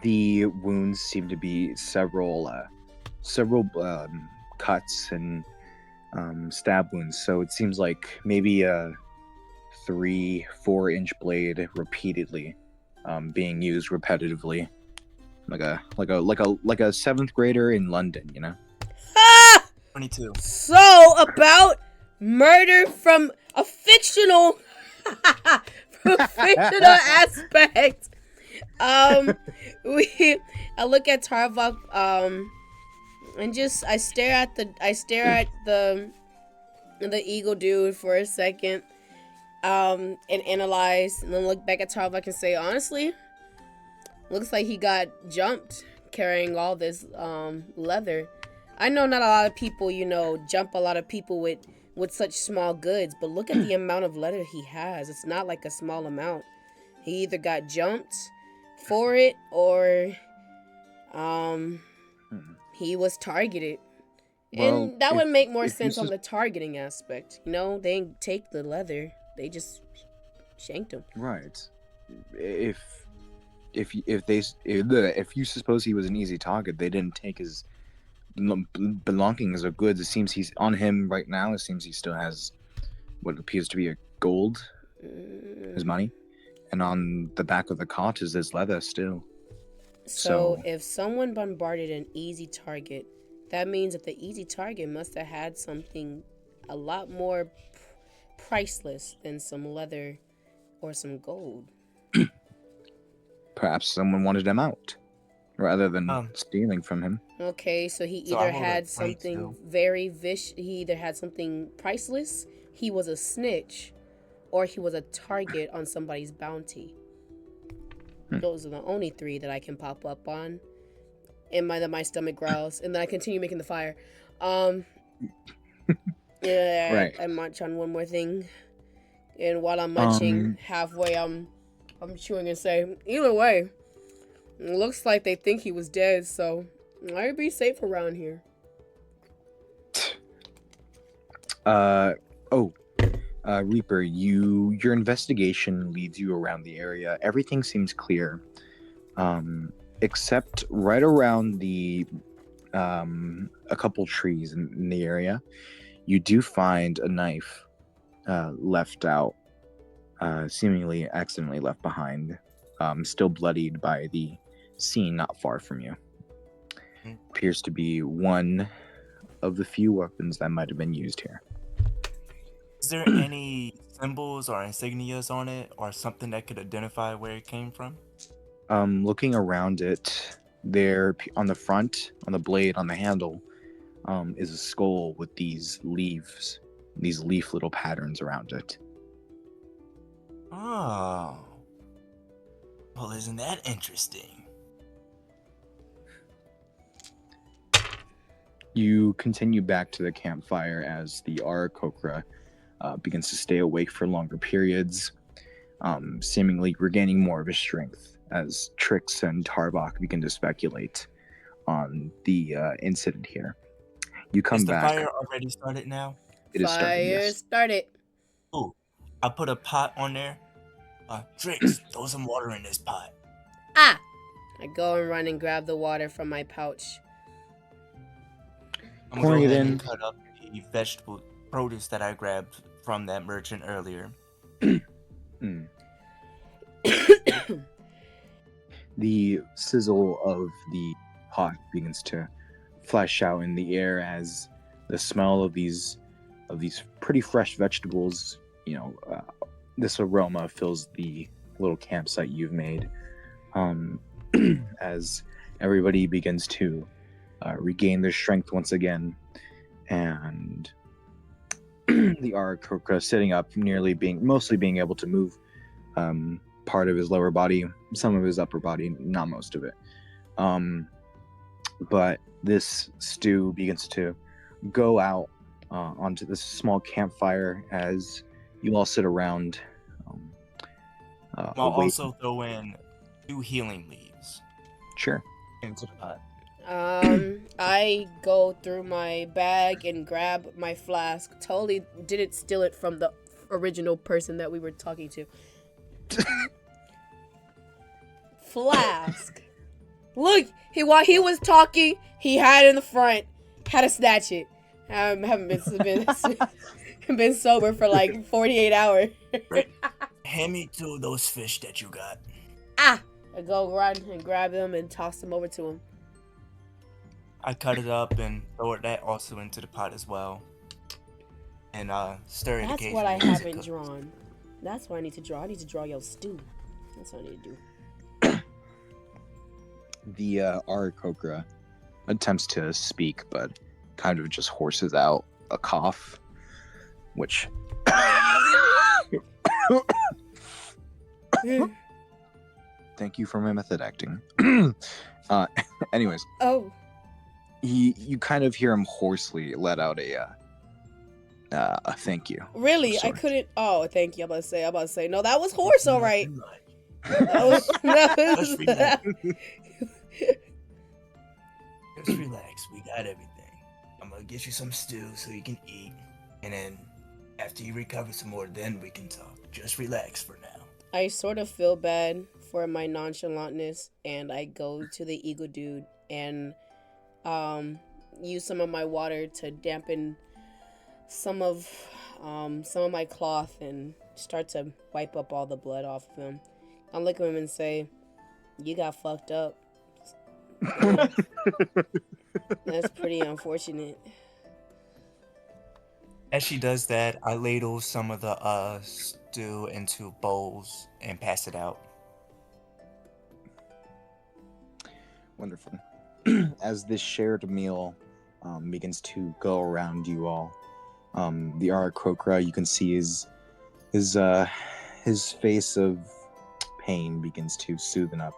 The wounds seem to be several cuts and stab wounds. So it seems like maybe a 3-4 inch blade repeatedly being used repetitively, like a seventh grader in London, you know. 22. So about murder from a fictional, aspect. I look at Tarvok and just I stare at the eagle dude for a second and analyze, and then look back at Tarvok and say, honestly, looks like he got jumped carrying all this leather. I know not a lot of people, jump a lot of people with such small goods, but look at the amount of leather he has. It's not like a small amount. He either got jumped for it or he was targeted. Well, and that would make more sense you on the targeting aspect. They didn't take the leather. They just shanked him. Right. If you suppose he was an easy target, they didn't take his belongings or goods. It seems he's on him right now. It seems he still has what appears to be a gold, his money, and on the back of the cart is his leather still. So if someone bombarded an easy target, that means that the easy target must have had something a lot more priceless than some leather or some gold. Perhaps someone wanted him out rather than stealing from him. Okay, so he So I either rolled a had something 22. very vicious, he either had something priceless, he was a snitch, or he was a target on somebody's bounty. Those are the only three that I can pop up on. And my stomach growls, and then I continue making the fire. Yeah, Right. I munch on one more thing, and while I'm munching, halfway I'm chewing and say, either way, it looks like they think he was dead, so I'd be safe around here. Reaper, your investigation leads you around the area. Everything seems clear, except right around the a couple trees in the area. You do find a knife left out, seemingly accidentally left behind, still bloodied by the scene not far from you. Appears to be one of the few weapons that might have been used here. Is there any symbols or insignias on it, or something that could identify where it came from? Looking around it, there on the front, on the blade, on the handle, is a skull with these leaf little patterns around it. Oh. Well, isn't that interesting? You continue back to the campfire as the Aarakocra begins to stay awake for longer periods, seemingly regaining more of his strength as Trix and Tarbok begin to speculate on the incident here. You come Is the back. fire already started now? It is starting, yes. Started. Ooh, I put a pot on there Tricks, throw some water in this pot. Ah! I go and run and grab the water from my pouch. I'm gonna Pouring go it ahead in. and cut up the vegetable produce that I grabbed from that merchant earlier. Mm. The sizzle of the pot begins to flash out in the air as the smell of these pretty fresh vegetables, this aroma fills the little campsite you've made. As everybody begins to regain their strength once again, and the Arakokra sitting up, mostly being able to move part of his lower body, some of his upper body, not most of it. But this stew begins to go out onto this small campfire as you all sit around. I'll also throw in 2 healing leaves Sure. into the pot. I go through my bag and grab my flask. Totally didn't steal it from the original person that we were talking to. Flask. Look, while he was talking, he had it in the front. Had to snatch it. I haven't been sober for like 48 hours. Hand me 2 of those fish that you got. Ah! I go run and grab them and toss them over to him. I cut it up and throw that also into the pot as well. And stir it That's occasionally. what I as it haven't cooks. drawn. That's what I need to draw. I need to draw your stew. That's what I need to do. The Arakokra attempts to speak, but kind of just horses out a cough, which. Thank you for my method acting. Anyways, Oh, you kind of hear him hoarsely let out a thank you. really? I Sorry. couldn't. Oh, thank you. I'm about to say. No, that was horse, all right. Nothing much. That Just was. relax. Just relax. We got everything. I'm gonna get you some stew so you can eat. And then after you recover some more, then we can talk. Just relax for now. I sort of feel bad for my nonchalantness, and I go to the eagle dude and use some of my water to dampen some of my cloth and start to wipe up all the blood off of him. I look at him and say, "You got fucked up." Yeah. That's pretty unfortunate. As she does that, I ladle some of the stew into bowls and pass it out. Wonderful. As this shared meal begins to go around you all, the Arakokra, you can see his face of pain begins to soothen up.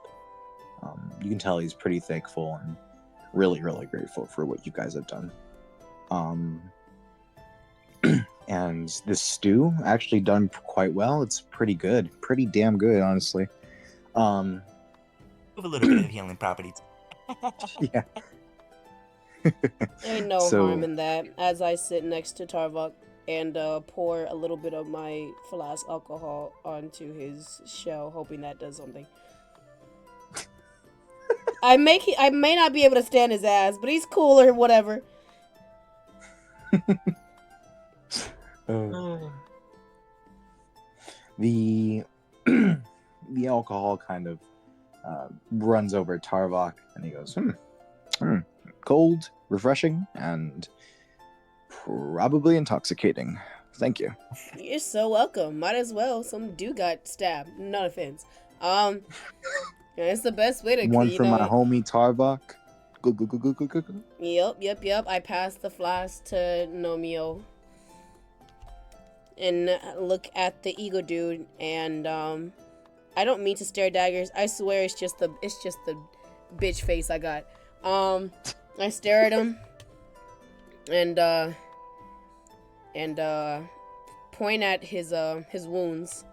You can tell he's pretty thankful and really, really grateful for what you guys have done. And this stew actually done quite well. It's pretty good, pretty damn good, honestly. With a little bit of healing properties. Yeah. Ain't no So- harm in that. As I sit next to Tarvok and pour a little bit of my flask alcohol onto his shell, hoping that does something. I may not be able to stand his ass, but he's cool or whatever. The the alcohol kind of runs over Tarvok, and he goes, cold, refreshing, and probably intoxicating. Thank you. You're so welcome. Might as well. Some dude got stabbed. No offense. It's the best way to One you for know. my homie Tarvok. Go. Yep. I passed the flask to Nomio. And look at the ego dude, and I don't mean to stare daggers. I swear it's just the bitch face I got. I stare at him and point at his wounds.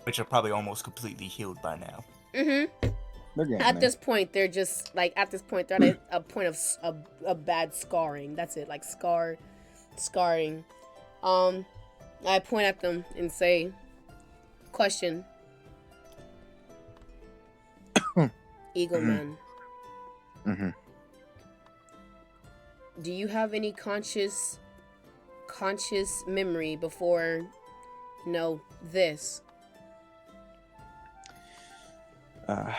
Which are probably almost completely healed by now. Mm-hmm. They're getting At there. this point, they're just like they're at a point of a bad scarring. That's it, like scarring. And I point at them and say, question. Eagle Man, Mm-hmm. do you have any conscious memory before, this? Uh,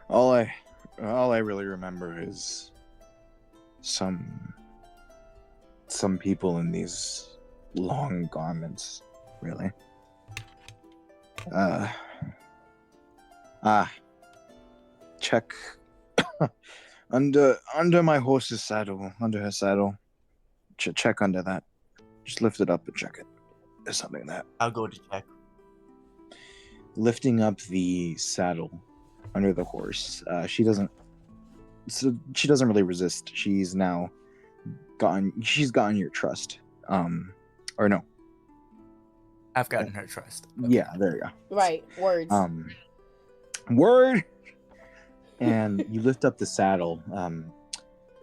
all I really remember is some people in these long garments, really. Uh, check under my horse's saddle, under her saddle. Check under that. Just lift it up and check it. There's something there. I'll go to check. Lifting up the saddle under the horse, she doesn't really resist. She's gotten your trust. Or no. I've gotten her trust. Yeah, there you go. Right, words. Word. And you lift up the saddle,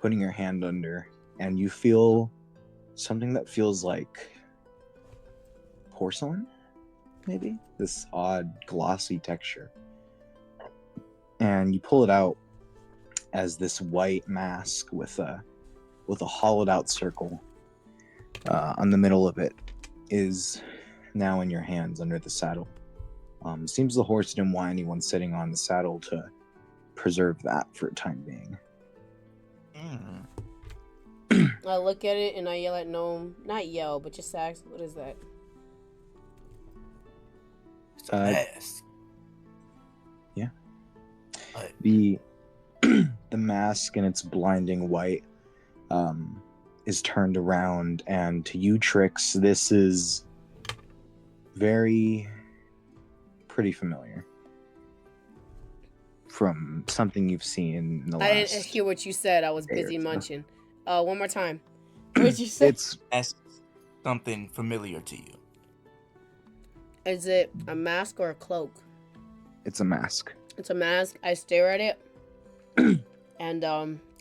putting your hand under, and you feel something that feels like porcelain, maybe? This odd glossy texture. And you pull it out as this white mask with a hollowed out circle on the middle of it is now in your hands under the saddle. Seems the horse didn't want anyone sitting on the saddle to preserve that for a time being. I look at it and I yell at Gnome. Not yell, but just ask, what is that? It's a mask. Yeah. But The the mask in its blinding white is turned around, and to you, Trix, this is pretty familiar from something you've seen in the last. I didn't hear what you said. I was busy munching. One more time. What did you say? It's ask something familiar to you. Is it a mask or a cloak? It's a mask. It's a mask. I stare at it, and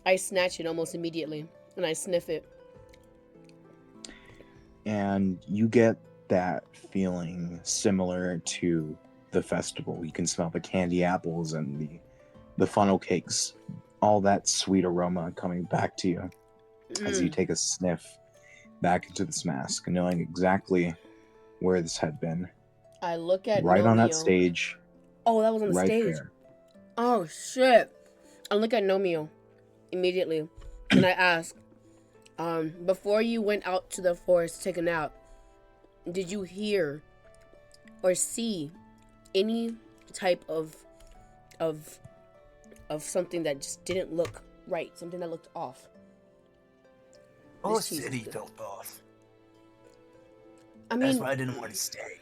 I snatch it almost immediately, and I sniff it. And you get that feeling similar to the festival. You can smell the candy apples and the funnel cakes, all that sweet aroma coming back to you as you take a sniff back into this mask, knowing exactly where this had been. I look at right Nomeo. on that stage. Oh, that was on the right stage. There. Oh shit! I look at Nomeo immediately, and I ask, before you went out to the forest to take a nap, did you hear or see any type of something that just didn't look right, something that looked off? Oh, city felt off. I That's mean, why I didn't want to stay.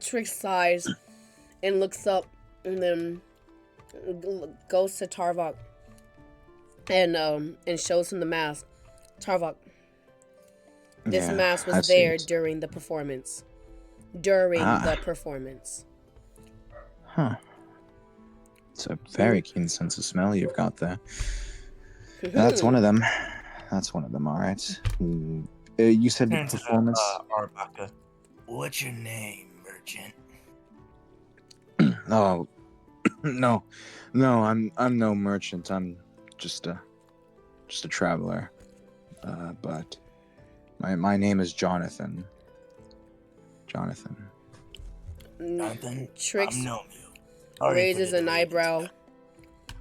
Trix sighs and looks up, and then goes to Tarvok and shows him the mask. Tarvok, this mask was there during the performance. The performance. Huh. It's a very keen sense of smell you've got there. That's one of them. All right. You said the performance. Arbaka. What's your name, merchant? Oh, no, I'm no merchant. I'm just a traveler. But my name is Jonathan. Jonathan. Trix Nomeo. raises an eyebrow.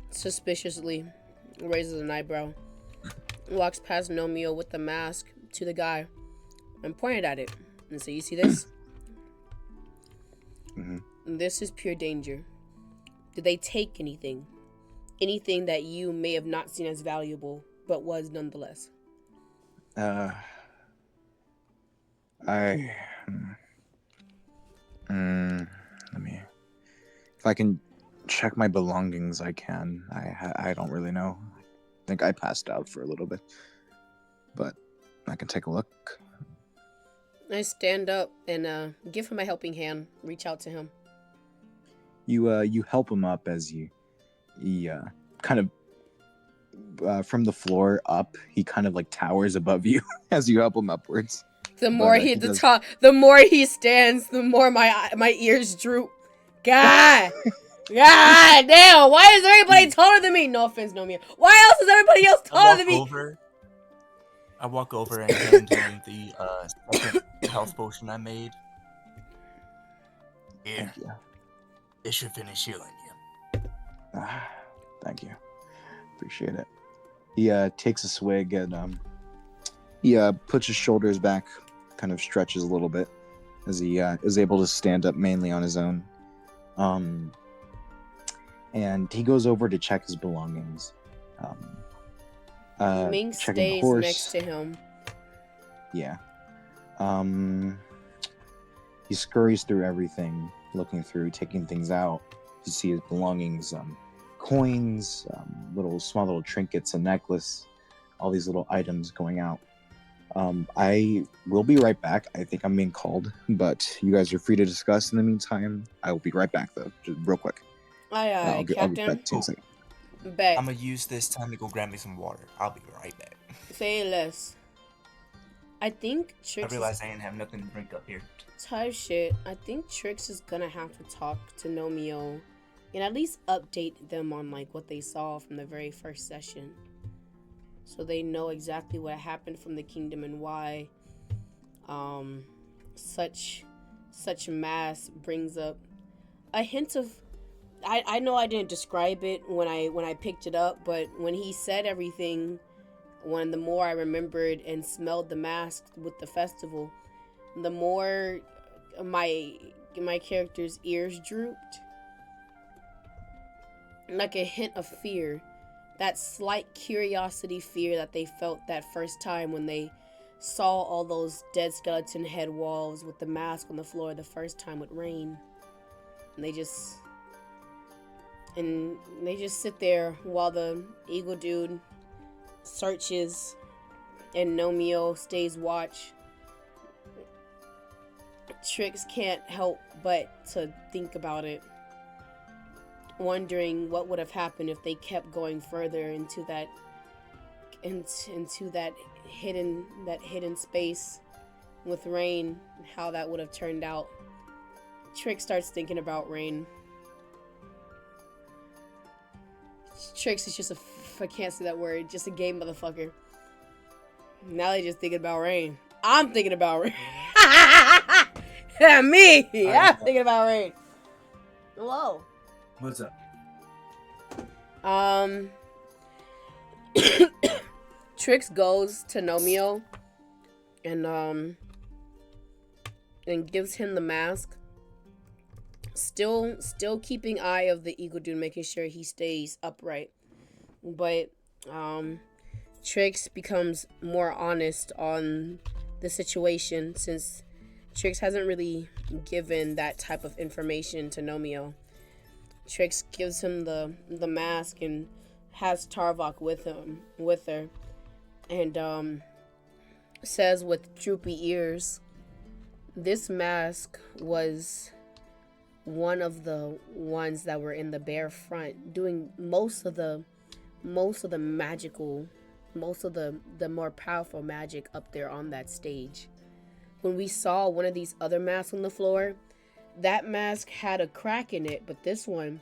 Suspiciously raises an eyebrow. Walks past Nomeo with the mask to the guy and pointed at it. And so, you see this? Mm-hmm. This is pure danger. Did they take anything? Anything that you may have not seen as valuable, but was nonetheless? Let me. If I can check my belongings, I can. I don't really know. I think I passed out for a little bit, but I can take a look. I stand up and give him a helping hand. Reach out to him. You help him up as he kind of from the floor up, he kind of like towers above you as you help him upwards. The more he does- the more he stands, the more my ears droop. God, God damn! Why is everybody taller than me? No offense, no me. Why else is everybody else taller than me? I walk over and hand him the second health potion I made. Here, Thank you. it should finish healing you. Thank you. Appreciate it. He takes a swig and he puts his shoulders back, kind of stretches a little bit as he is able to stand up mainly on his own. And he goes over to check his belongings. Mink checking the stays horse. next to him. Yeah. He scurries through everything, looking through, taking things out. You see his belongings, coins, small little trinkets, a necklace, all these little items going out. I will be right back. I think I'm being called, but you guys are free to discuss in the meantime. I will be right back, though, just real quick. I'll get Captain. back to you in a second. Bet. I'm gonna use this time to go grab me some water. I'll be right back. Say less. I think I Trix realize I ain't have nothing to drink up here. type shit. I think Trix is gonna have to talk to Nomio and at least update them on like what they saw from the very first session, so they know exactly what happened from the kingdom and why such mass brings up a hint of. I know I didn't describe it when I picked it up, but when he said everything, when the more I remembered and smelled the mask with the festival, the more my character's ears drooped. Like a hint of fear. That slight curiosity fear that they felt that first time when they saw all those dead skeleton head walls with the mask on the floor the first time with Rain. And they just sit there while the eagle dude searches and Nomio stays watch. Trix can't help but to think about it, wondering what would have happened if they kept going further into that hidden space with Rain, how that would have turned out. Trix starts thinking about Rain. Trix is just I can't say that word, just a gay motherfucker. Now they just thinking about Rain. I'm thinking about Rain. Me! I'm thinking about Rain. Hello. What's up? Trix goes to Nomio and gives him the mask. Still keeping eye of the eagle dude, making sure he stays upright. But Trix becomes more honest on the situation, since Trix hasn't really given that type of information to Nomio. Trix gives him the mask and has Tarvok with her, and says with droopy ears, this mask was one of the ones that were in the bare front doing most of the magical, most of the more powerful magic up there on that stage. When we saw one of these other masks on the floor, that mask had a crack in it, but this one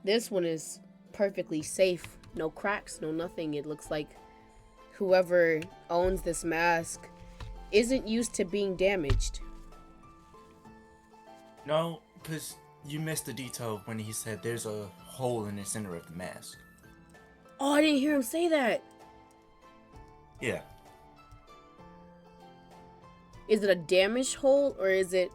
is perfectly safe. No cracks, no nothing. It looks like whoever owns this mask isn't used to being damaged. No, because you missed the detail when he said there's a hole in the center of the mask. Oh, I didn't hear him say that. Yeah. Is it a damaged hole, or is it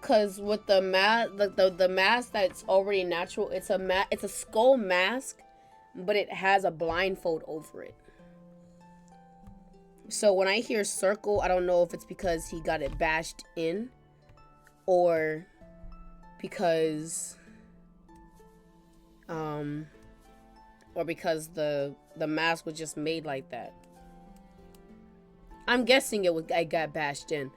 cause with the mask that's already natural, it's a skull mask, but it has a blindfold over it. So when I hear circle, I don't know if it's because he got it bashed in, or because the mask was just made like that. I'm guessing it got bashed in.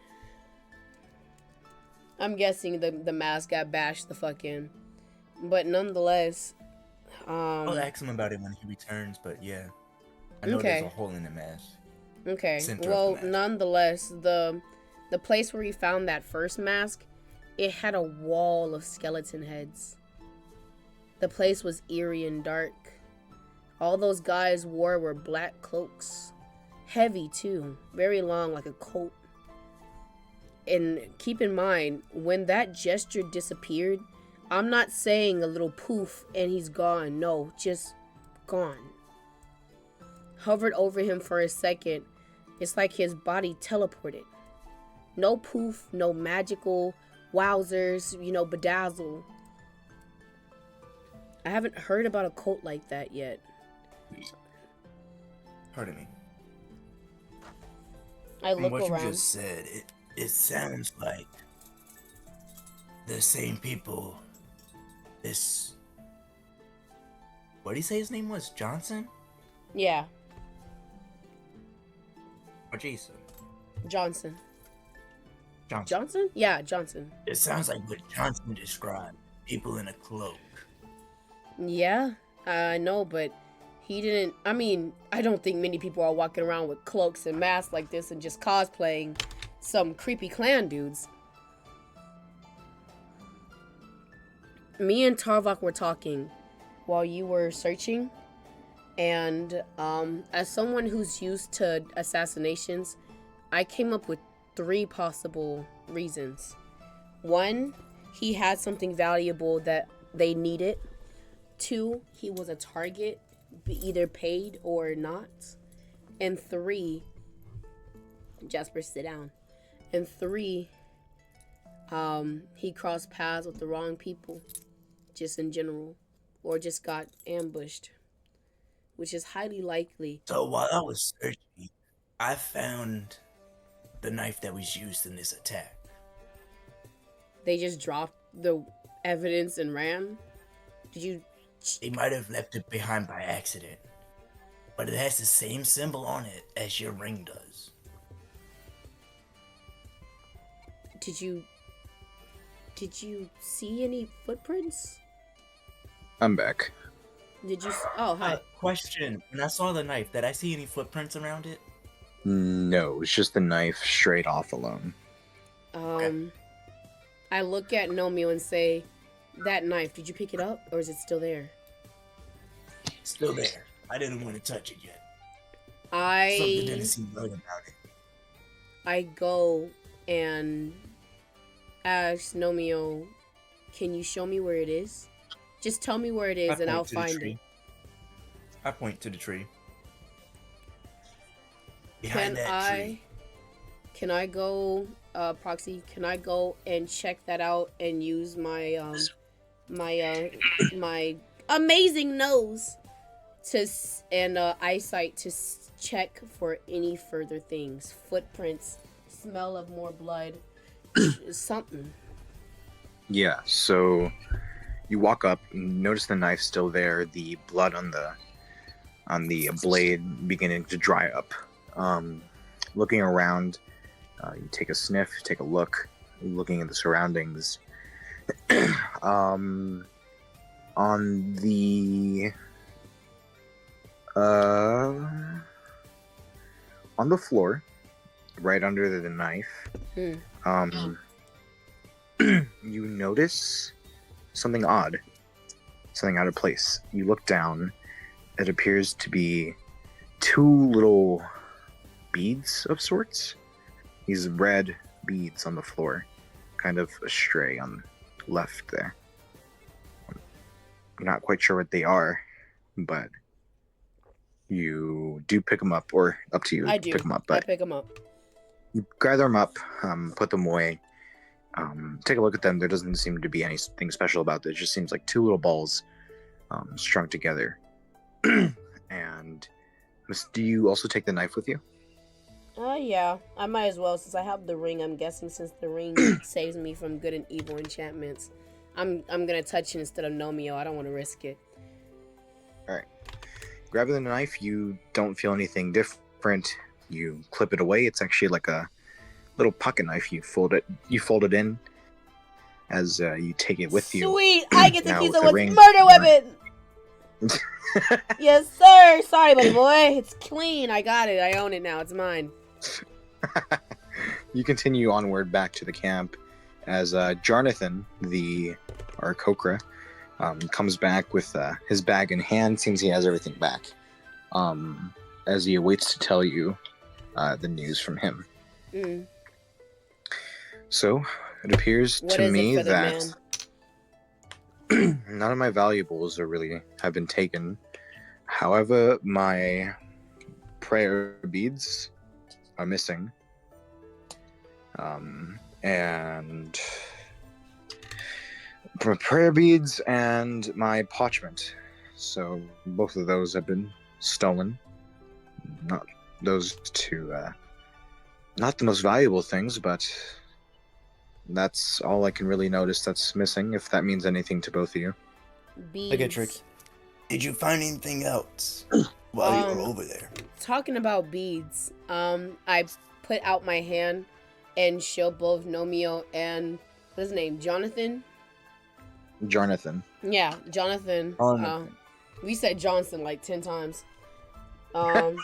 I'm guessing the mask got bashed the fuck in. But nonetheless, I'll ask him about it when he returns, but yeah. I know there's a Okay. hole in the mask. Okay. Center Well, of the mask. nonetheless, the place where we found that first mask, it had a wall of skeleton heads. The place was eerie and dark. All those guys wore were black cloaks. Heavy too, very long like a coat. And keep in mind, when that gesture disappeared, I'm not saying a little poof and he's gone. No, just gone. Hovered over him for a second. It's like his body teleported. No poof, no magical wowzers, bedazzle. I haven't heard about a cult like that yet. Pardon me. I From look what around. you just said, it sounds like the same people. This. What did he say his name was? Johnson? Yeah, Or Jason? Johnson. Johnson. Johnson? Yeah, Johnson. It sounds like what Johnson described. People in a cloak. Yeah, I know, but he didn't. I mean, I don't think many people are walking around with cloaks and masks like this and just cosplaying some creepy clan dudes. Me and Tarvok were talking while you were searching, and as someone who's used to assassinations, I came up with 3 possible reasons. 1, he had something valuable that they needed. 2, he was a target, either paid or not. And 3, Jasper, sit down. And 3, he crossed paths with the wrong people, just in general, or just got ambushed, which is highly likely. So while I was searching, I found the knife that was used in this attack. They just dropped the evidence and ran. Did you? They might have left it behind by accident, but it has the same symbol on it as your ring does. Did you see any footprints? I'm back. Did you? Oh, hi. Question: when I saw the knife, did I see any footprints around it? No, it's just the knife straight off alone. I look at Nomio and say, "That knife. Did you pick it up, or is it still there?" Still there. I didn't want to touch it yet. Something I didn't seem right about it. I go and ask Nomio, "Can you show me where it is? Just tell me where it is, and I'll find it." I point to the tree. Can Behind that tree. Can I go, Proxy? Can I go and check that out and use my my amazing nose and eyesight to check for any further things, footprints, smell of more blood, something. Yeah, so you walk up, notice the knife still there, the blood on the blade beginning to dry up. Looking around, you take a sniff, take a look, looking at the surroundings. On the floor, right under the knife, you notice something out of place. You look down. It appears to be 2 little beads of sorts. These red beads on the floor, kind of astray on the left there. You're not quite sure what they are, but you do pick them up, or up to you. I do. Pick them up, I but pick them up. you gather them up, put them away. Take a look at them. There doesn't seem to be anything special about it. It just seems like 2 little balls strung together. And do you also take the knife with you? Yeah, I might as well, since I have the ring. I'm guessing since the ring saves me from good and evil enchantments, I'm gonna touch it instead of Nomio. I don't want to risk it. All right. Grabbing the knife, you don't feel anything different. You clip it away. It's actually like a little pocket knife. You fold it in as you take it with you. Sweet, I get to Now keep with it the with ring, murder weapon. Yes, sir. Sorry, buddy boy. It's clean. I got it. I own it now. It's mine. You continue onward back to the camp as Jarnathan, the Arkokra, comes back with his bag in hand. Seems he has everything back. As he awaits to tell you the news from him. Mm. So it appears What to is me it, feathered that none of my valuables have been taken. However, my prayer beads are missing. And my prayer beads and my parchment. So both of those have been stolen. Not those two, not the most valuable things, but that's all I can really notice that's missing, if that means anything to both of you. Beads. Okay, Trix. Did you find anything else while you were over there? Talking about beads, I put out my hand and show both Nomeo and what's his name, Jonathan. Yeah, Jonathan. Jonathan. We said Johnson like 10 times. Oopsie.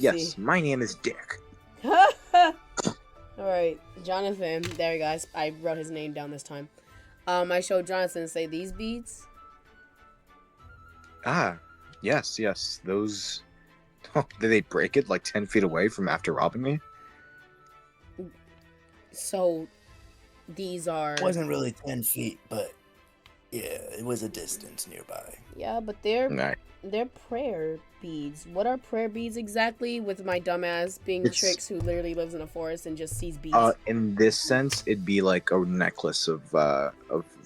Yes, my name is Dick. Alright, Jonathan. There you guys. I wrote his name down this time. I showed Jonathan and say these beads. Ah, yes. Those. Did they break it like 10 feet away from after robbing me? So, these are. It wasn't really 10 feet, but yeah, it was a distance nearby. Yeah, but they're Nah. they're prayer beads. What are prayer beads exactly? With my dumbass being It's- Trix, who literally lives in a forest and just sees beads. In this sense, it'd be like a necklace of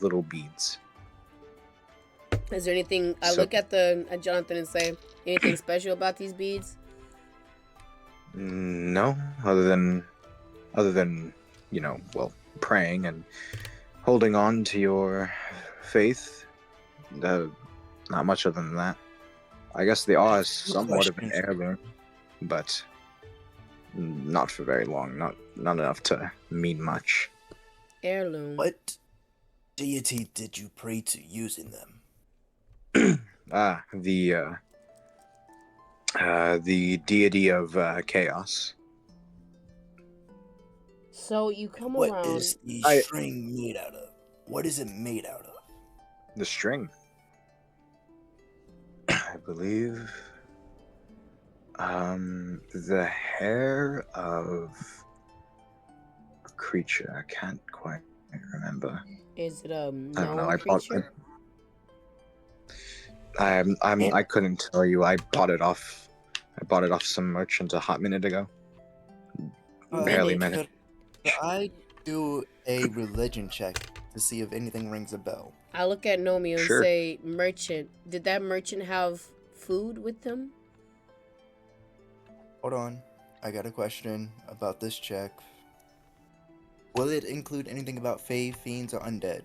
little beads. Is there anything? I So- look at Jonathan and say, anything special about these beads? No, other than praying and holding on to your faith. Not much other than that. I guess they are somewhat of an heirloom, but not for very long. Not enough to mean much. Heirloom. What deity did you pray to using them? The deity of chaos. So you come What around. is the string made out of? What is it made out of? The string. I believe the hair of a creature. I can't quite remember. Is it a I don't know. known creature? I couldn't tell you. I bought it off some merchant a hot minute ago. Barely a minute. Could I do a religion check to see if anything rings a bell? I look at Nomi and Sure. say, merchant. Did that merchant have food with them? Hold on. I got a question about this check. Will it include anything about fae, fiends, or undead?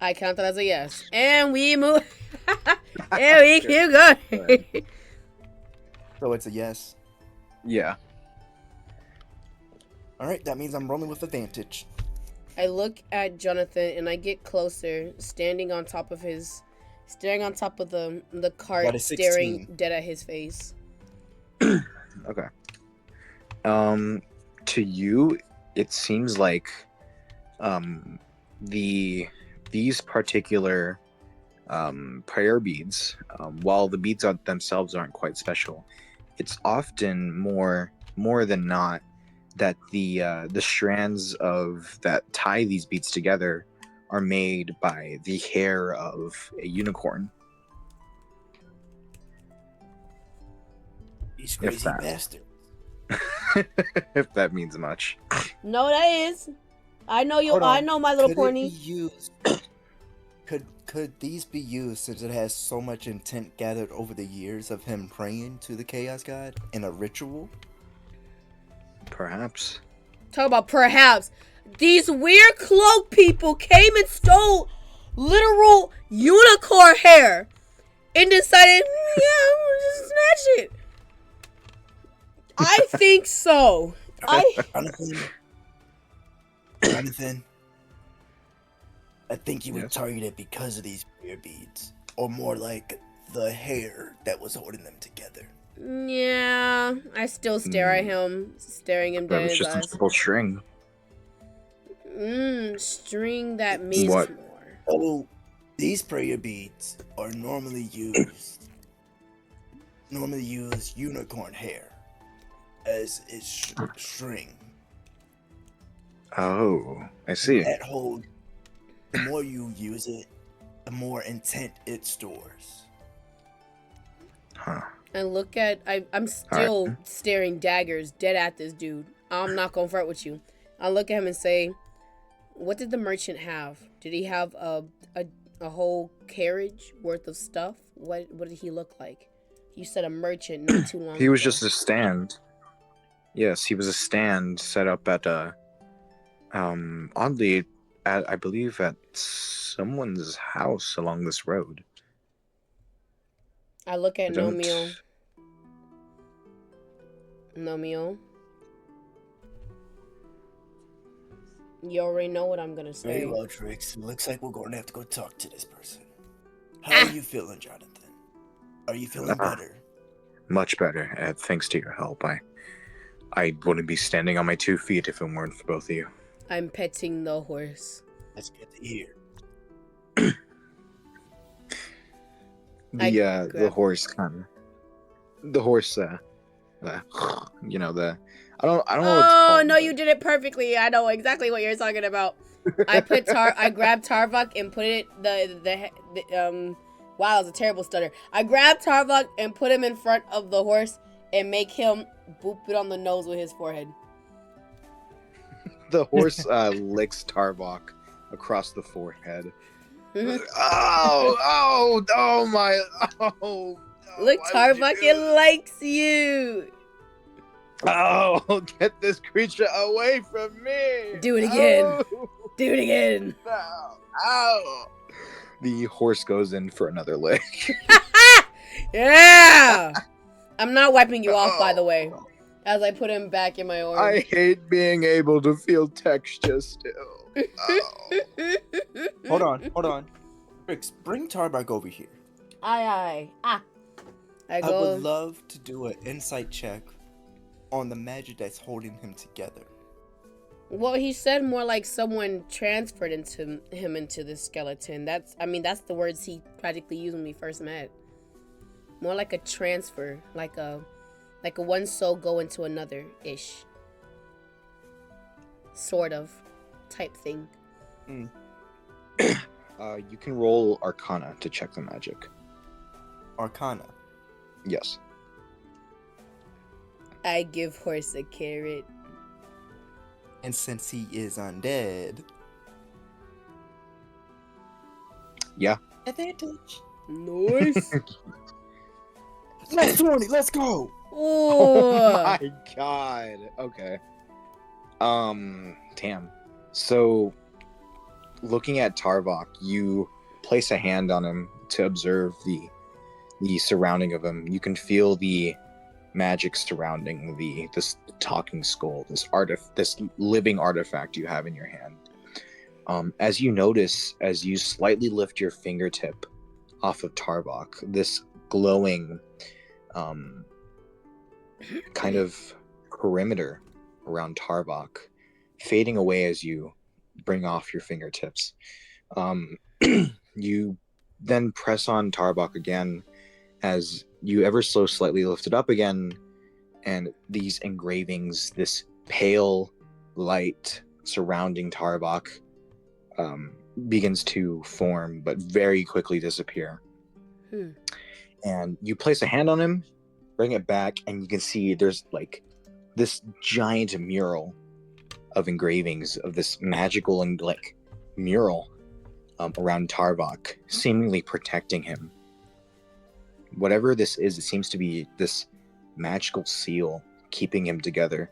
I count that as a yes. And we move. And we keep going. So it's a yes. Yeah. Alright, that means I'm rolling with advantage. I look at Jonathan and I get closer, staring on top of the Got cart, a staring 16. dead at his face. Okay. To you, it seems like these particular prayer beads, while the beads themselves aren't quite special, it's often more than not that the strands that tie these beads together are made by the hair of a unicorn. These crazy that- bastards. If that means much. No, that is. I know you. Hold on. I know my little Could it be porny. used? Could these be used since it has so much intent gathered over the years of him praying to the Chaos God in a ritual? Perhaps. Talk about perhaps. These weird cloak people came and stole literal unicorn hair and decided, yeah, I'm gonna just snatch it. I think so. Jonathan, Jonathan, I think you were Yes. targeted because of these prayer beads, or more like the hair that was holding them together. Yeah, I still stare at him, staring him That dead in was his just a eyes. simple string. String that means What? more. So, these prayer beads are normally used unicorn hair as its string. Oh, I And see. that hold, the more you use it, the more intent it stores. Huh. And look at I'm still staring daggers dead at this dude. I'm not gonna flirt with you. I look at him and say, "What did the merchant have? Did he have a whole carriage worth of stuff? What did he look like? You said a merchant not too long He was ago." just a stand. Yes, he was a stand set up at a oddly at I believe at someone's house along this road. I look at I don't Nomio. Nomio. You already know what I'm gonna Very say. well, Trix. Looks like we're going to have to go talk to this person. How Ah! are you feeling, Jonathan? Are you feeling better? much better, thanks to your help. I wouldn't be standing on my 2 feet if it weren't for both of you. I'm petting the horse. That's good to hear. The horse I don't know what to call Oh him, no, but you did it perfectly. I know exactly what you're talking about. I grabbed Tarvok and put it wow, that was a terrible stutter. I grabbed Tarvok and put him in front of the horse and make him boop it on the nose with his forehead. the horse licks Tarvok across the forehead. Mhm. Oh my, oh. Look, Why would you Tarvok, do it this? likes you. Oh, get this creature away from me! Do it again. Oh, Do it again. no. Ow. The horse goes in for another lick. Yeah. I'm not wiping you off, by the Oh. way. As I put him back in my orb. I hate being able to feel texture still. Oh. Hold on. Trix, bring Tarbak over here. Aye. Ah. I I would go. love to do an insight check on the magic that's holding him together. Well, he said more like someone transferred him into the skeleton. That's the words he practically used when we first met. More like a transfer, like a one soul go into another ish. Sort of type thing. You can roll Arcana to check the magic. Arcana. Yes. I give horse a carrot. And since he is undead. Yeah. Advantage. Nice. Let's 20, let's go! Oh Oh. my god. Okay. Damn. So, looking at Tarvok, you place a hand on him to observe the surrounding of him. You can feel the magic surrounding this talking skull, this living artifact you have in your hand. As you notice, as you slightly lift your fingertip off of Tarvok, this glowing kind of perimeter around Tarvok fading away as you bring off your fingertips. You then press on Tarvok again as you ever so slightly lift it up again, and these engravings, this pale light surrounding Tarvok, begins to form, but very quickly disappear. And you place a hand on him, bring it back, and you can see there's like this giant mural of engravings of this magical and like mural around Tarvok, seemingly protecting him. Whatever this is, it seems to be this magical seal keeping him together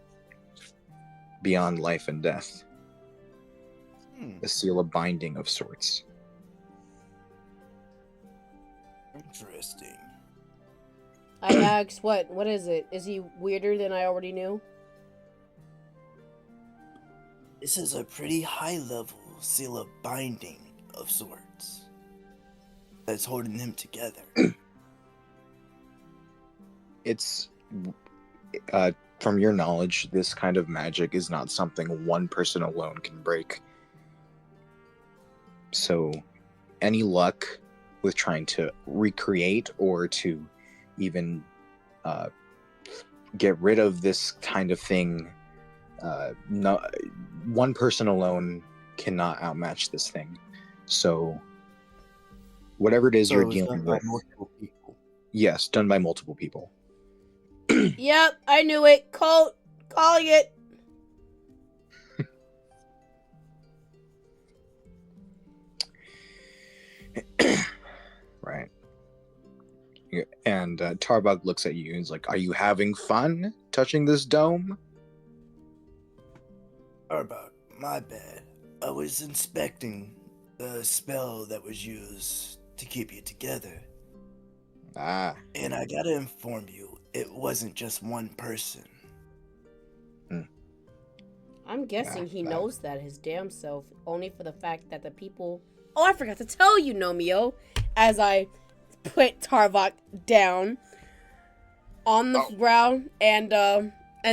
beyond life and death. A seal of binding of sorts. Interesting. I asked, what is it? Is he weirder than I already knew? This is a pretty high level seal of binding of sorts that's holding him together. It's from your knowledge, this kind of magic is not something one person alone can break. So, any luck with trying to recreate or to even get rid of this kind of thing, no, one person alone cannot outmatch this thing. So, whatever it is you're So it's dealing done by with, multiple people. yes, done by multiple people. Yep, I knew it. Calling it. Right. And Tarbug looks at you and is like, "Are you having fun touching this dome?" Arbok, my bad. I was inspecting the spell that was used to keep you together. Ah, And I gotta inform you, it wasn't just one person. I'm guessing he Yeah, knows that his damn self, only for the fact that the people. Oh, I forgot to tell you, Nomio, as I put Tarvok down on the ground and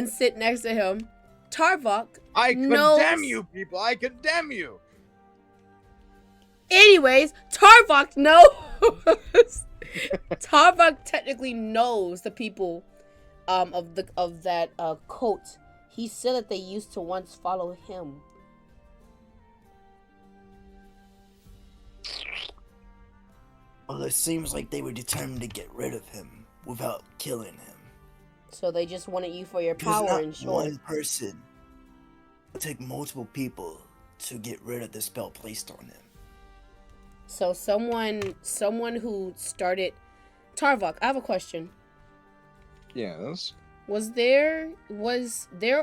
sit next to him. Tarvok I knows. condemn you, people! I condemn you! Anyways, Tarvok knows. Tarvok technically knows the people of that cult. He said that they used to once follow him. Well, it seems like they were determined to get rid of him without killing him. So they just wanted you for your Because power, not in short. one person. It take multiple people to get rid of the spell placed on him. So someone who started Tarvok, I have a question. Yes. Was there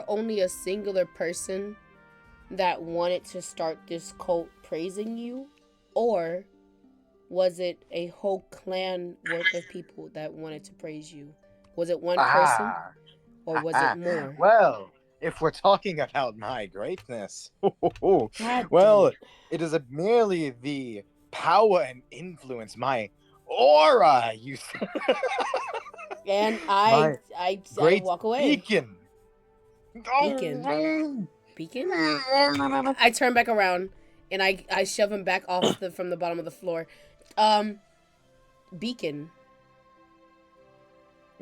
only a singular person that wanted to start this cult praising you? Or was it a whole clan worth of people that wanted to praise you? Was it one person or was it more? Well, if we're talking about my greatness, God damn well, it. it is merely the power and influence, my aura, you And my I great walk away. beacon. Beacon? Beacon? I turn back around and I shove him back off from the bottom of the floor. Beacon.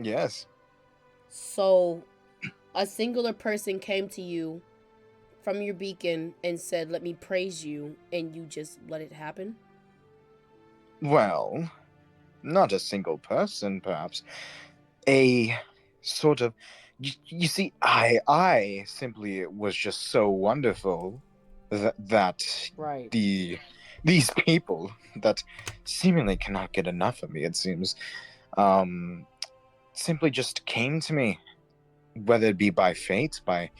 Yes. So a singular person came to you from your beacon and said, "Let me praise you," and you just let it happen? Well, not a single person, perhaps. A sort of. You see, I simply was just so wonderful that Right. these people that seemingly cannot get enough of me, it seems, um, simply just came to me, whether it be by fate, by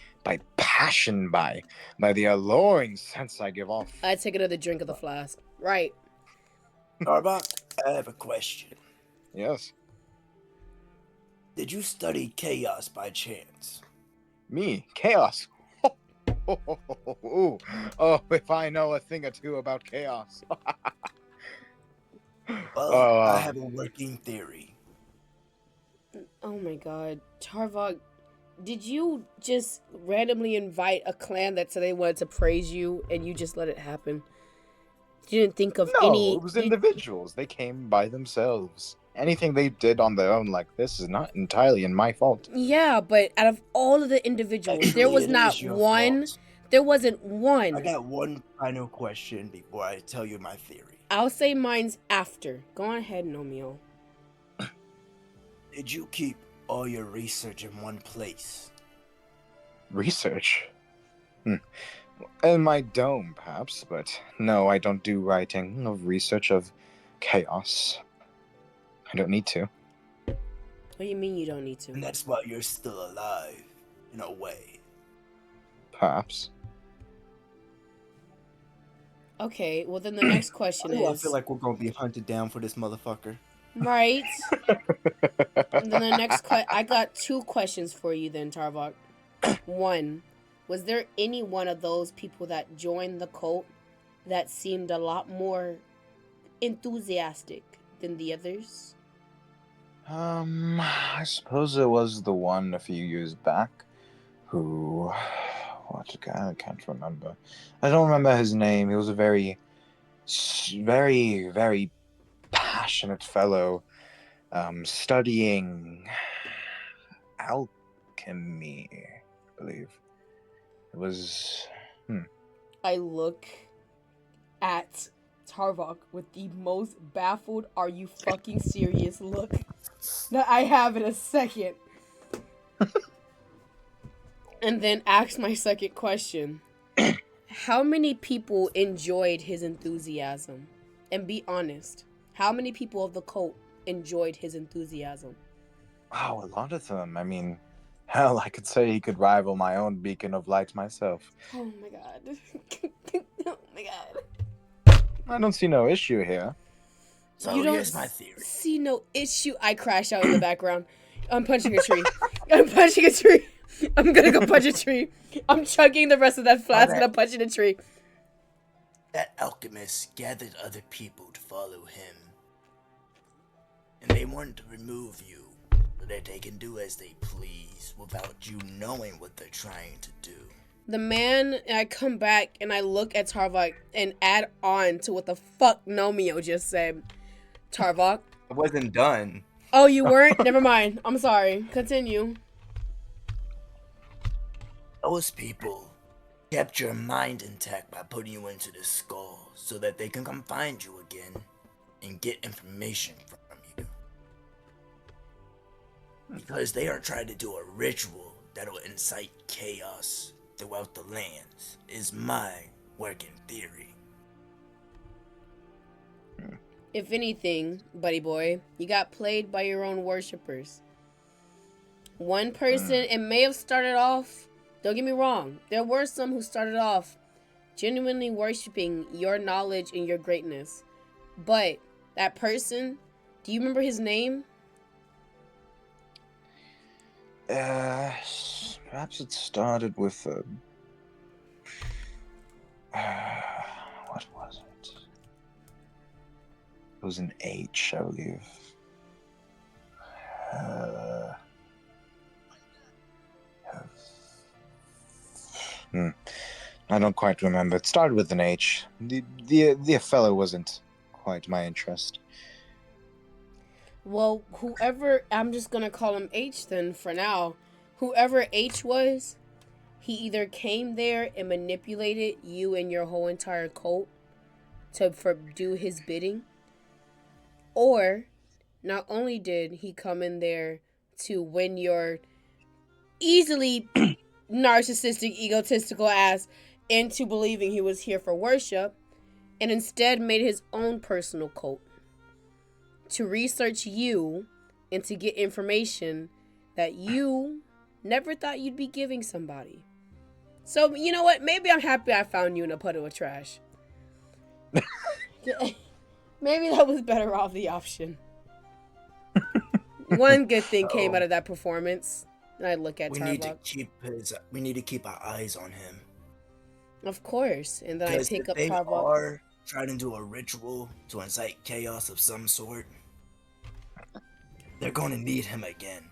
passion, by the alluring sense I give off. I take another drink of the flask. Right. Arbok, I have a question. Yes, Did you study chaos by chance? me, chaos. Oh, if I know a thing or two about chaos. Well, I have a working theory. Oh my god. Tarvok, did you just randomly invite a clan that said they wanted to praise you and you just let it happen? You didn't think of No, any. it was individuals. They came by themselves. Anything they did on their own like this is not entirely in my fault. Yeah, but out of all of the individuals, there Actually, was it not is your one. fault. There wasn't I one. got one final question before I tell you my theory. I'll say mine's after. Go ahead, Nomio. Did you keep all your research in one place? Research? In my dome, perhaps, but no, I don't do writing of research of chaos. I don't need to. What do you mean you don't need And to? that's why you're still alive, in a way. Perhaps. Okay, well then the next question I is feel like we're gonna be hunted down for this motherfucker. right. And then the next I got two questions for you then, Tarvok. One, Was there any one of those people that joined the cult that seemed a lot more enthusiastic than the others? I suppose it was the one a few years back who. What guy? I can't remember. I don't remember his name. He was a very, very passionate fellow, studying alchemy, I believe. It was. I look at Tarvok with the most baffled, are you fucking serious look that I have in a second. And then ask my second question. How many people enjoyed his enthusiasm? And be honest. How many people of the cult enjoyed his enthusiasm? Wow, a lot of them. I mean, hell, I could say he could rival my own beacon of light myself. Oh my god. Oh my god. I don't see no issue here. So You don't here's my theory. see no issue. I crash out in the background. I'm punching a tree. I'm punching a tree. I'm gonna go punch a tree. I'm chugging the rest of that flask and I'm punching a tree. That alchemist gathered other people to follow him. And they want to remove you so that they can do as they please without you knowing what they're trying to do. The man, and I come back and I look at Tarvok and add on to what the fuck Nomeo just said. Tarvok. I wasn't done. Oh, you weren't? Never mind. I'm sorry. Continue. Those people kept your mind intact by putting you into the skull so that they can come find you again and get information from you. Because they are trying to do a ritual that will incite chaos throughout the lands, is my working theory. If anything, buddy boy, you got played by your own worshippers. One person, it may have started off, don't get me wrong, there were some who started off genuinely worshiping your knowledge and your greatness. But that person, do you remember his name? Perhaps it started with a. What was it? It was an H, I believe. I don't quite remember. It started with an H. The fellow wasn't quite my interest. Well, whoever, I'm just gonna call him H then for now. Whoever H was, he either came there and manipulated you and your whole entire cult to do his bidding, or not only did he come in there to win your easily narcissistic, egotistical ass into believing he was here for worship, and instead made his own personal cult to research you and to get information that you never thought you'd be giving somebody. So, you know what? Maybe I'm happy I found you in a puddle of trash. Maybe that was better off the option. One good thing came out of that performance. And I look at We Tarvok. need to keep our eyes on him. Of course. And then I Because pick if up they Tarvok. are trying to do a ritual to incite chaos of some sort, they're going to need him again.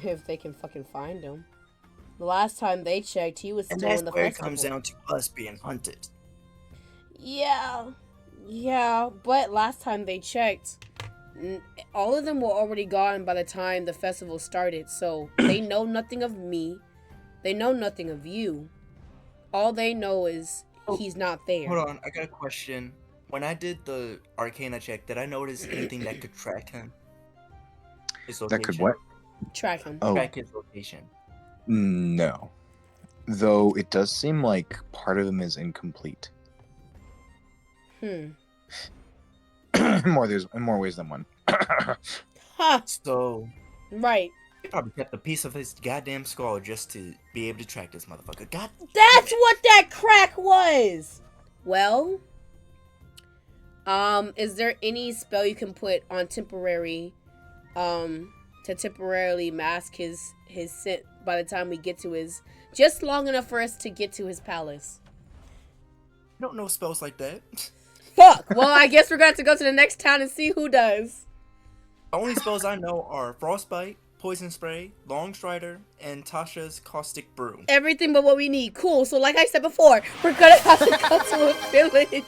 If they can fucking find him. The last time they checked, he was And still that's in the where festival. it comes down to us being hunted. Yeah, but last time they checked, all of them were already gone by the time the festival started, so they know nothing of me. They know nothing of you. All they know is he's not there. Hold on, I got a question. When I did the Arcana check, did I notice anything that could track him? His location? That could what? Track him. Oh, Track his location. no. Though it does seem like part of him is incomplete. Hmm. in more ways than one. Ha! So, Right. he probably kept a piece of his goddamn skull just to be able to track this motherfucker. God. That's what that crack was! Well, is there any spell you can put on temporary, to temporarily mask his scent by the time we get to his just long enough for us to get to his palace. I don't know spells like that. Fuck. Well, I guess we're going to have to go to the next town and see who does. The only spells I know are Frostbite, Poison Spray, Long Strider, and Tasha's Caustic Brew. Everything but what we need. Cool. So like I said before, we're going to have to go to a village.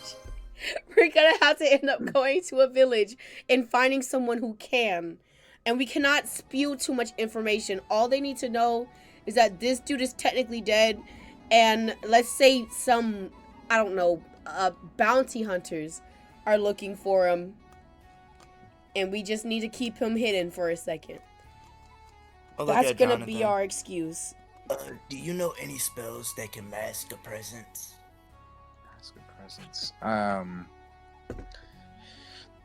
We're going to have to end up going to a village and finding someone who can. And we cannot spew too much information. All they need to know is that this dude is technically dead. And let's say some, I don't know, bounty hunters are looking for him. And we just need to keep him hidden for a second. That's going to be our excuse. Do you know any spells that can mask a presence? Mask a presence.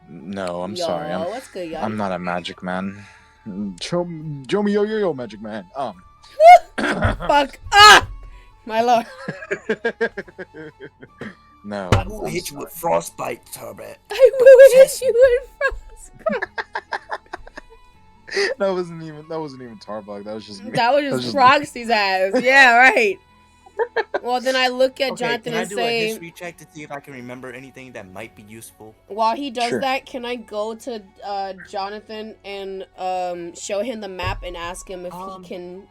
No, I'm Yo, sorry. what's good, y'all? I'm not a magic man. Show me yo, magic man. Fuck up, my lord. No. I will hit you with Frostbite, Tarbet. I will hit you with frostbite. That wasn't even Tarbug. That was just me. That was just Proxy's ass. Yeah, right. Well, then I look at Jonathan can I and do say, a history check to see if I can remember anything that might be useful? while he does Sure. that, can I go to Jonathan and show him the map and ask him if he can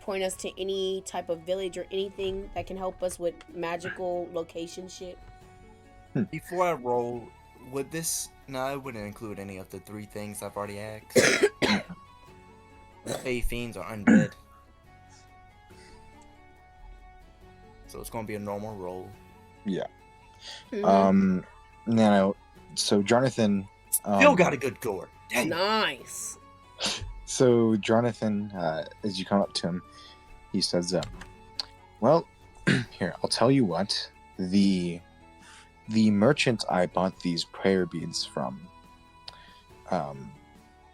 point us to any type of village or anything that can help us with magical location shit? Before I roll, would this... No, I wouldn't include any of the 3 things I've already asked. Fey fiends are undead. So it's gonna be a normal roll. Yeah. Mhm. No. So Jonathan. Still got a good gore. Dang. Nice. So Jonathan, as you come up to him, he says, "Well, here I'll tell you what. The merchant I bought these prayer beads from,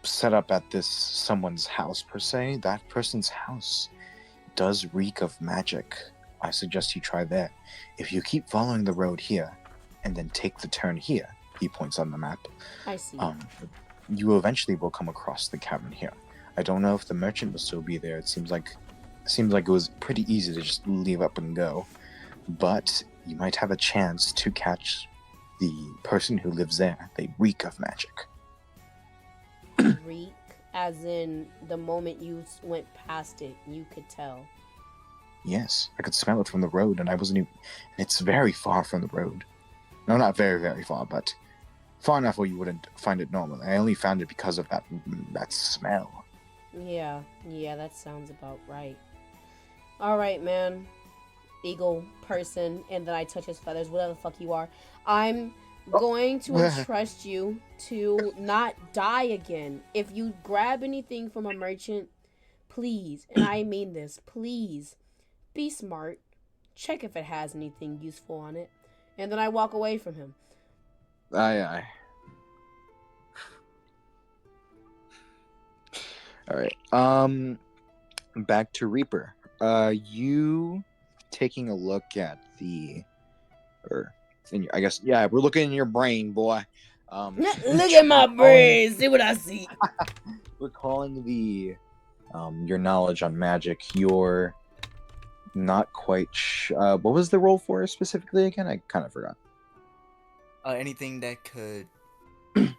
set up at this someone's house per se. That person's house does reek of magic. I suggest you try there. If you keep following the road here, and then take the turn here," he points on the map. I see. You eventually will come across the cavern here. I don't know if the merchant will still be there. It seems like it was pretty easy to just leave up and go, but you might have a chance to catch the person who lives there. They reek of magic. Reek, as in the moment you went past it, you could tell. Yes, I could smell it from the road, and I wasn't even... It's very far from the road. No, not very, very far, but far enough where you wouldn't find it normally. I only found it because of that smell. Yeah, that sounds about right. All right, man. Eagle person, and then I touch his feathers, whatever the fuck you are. I'm going to entrust you to not die again. If you grab anything from a merchant, please, and I mean this, please, be smart. Check if it has anything useful on it. And then I walk away from him. Aye. Alright. Back to Reaper. You taking a look at we're looking in your brain, boy. Look at my brain, see what I see. Recalling your knowledge on magic, you're not quite what was the roll for specifically again? I kind of forgot. Anything that could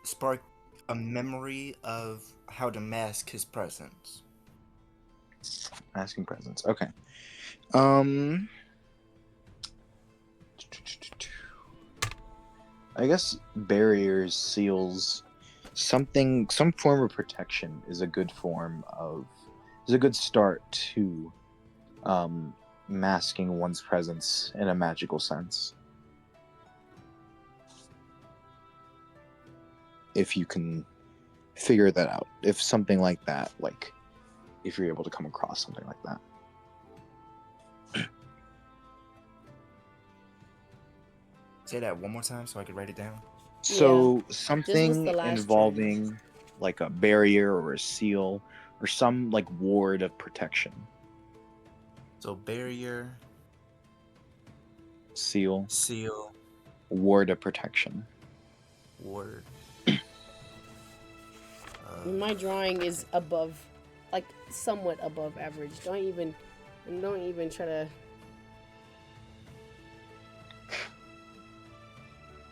spark a memory of how to mask his presence. Masking presence. Okay. I guess barriers, seals, some form of protection is a good start to masking one's presence in a magical sense. If you can figure that out. If something like that, if you're able to come across something like that. Say that one more time so I could write it down. So Yeah, something involving like a barrier or a seal or some ward of protection. So barrier, Seal, ward of protection. Ward. My drawing is above, somewhat above average. Don't even And don't even try to.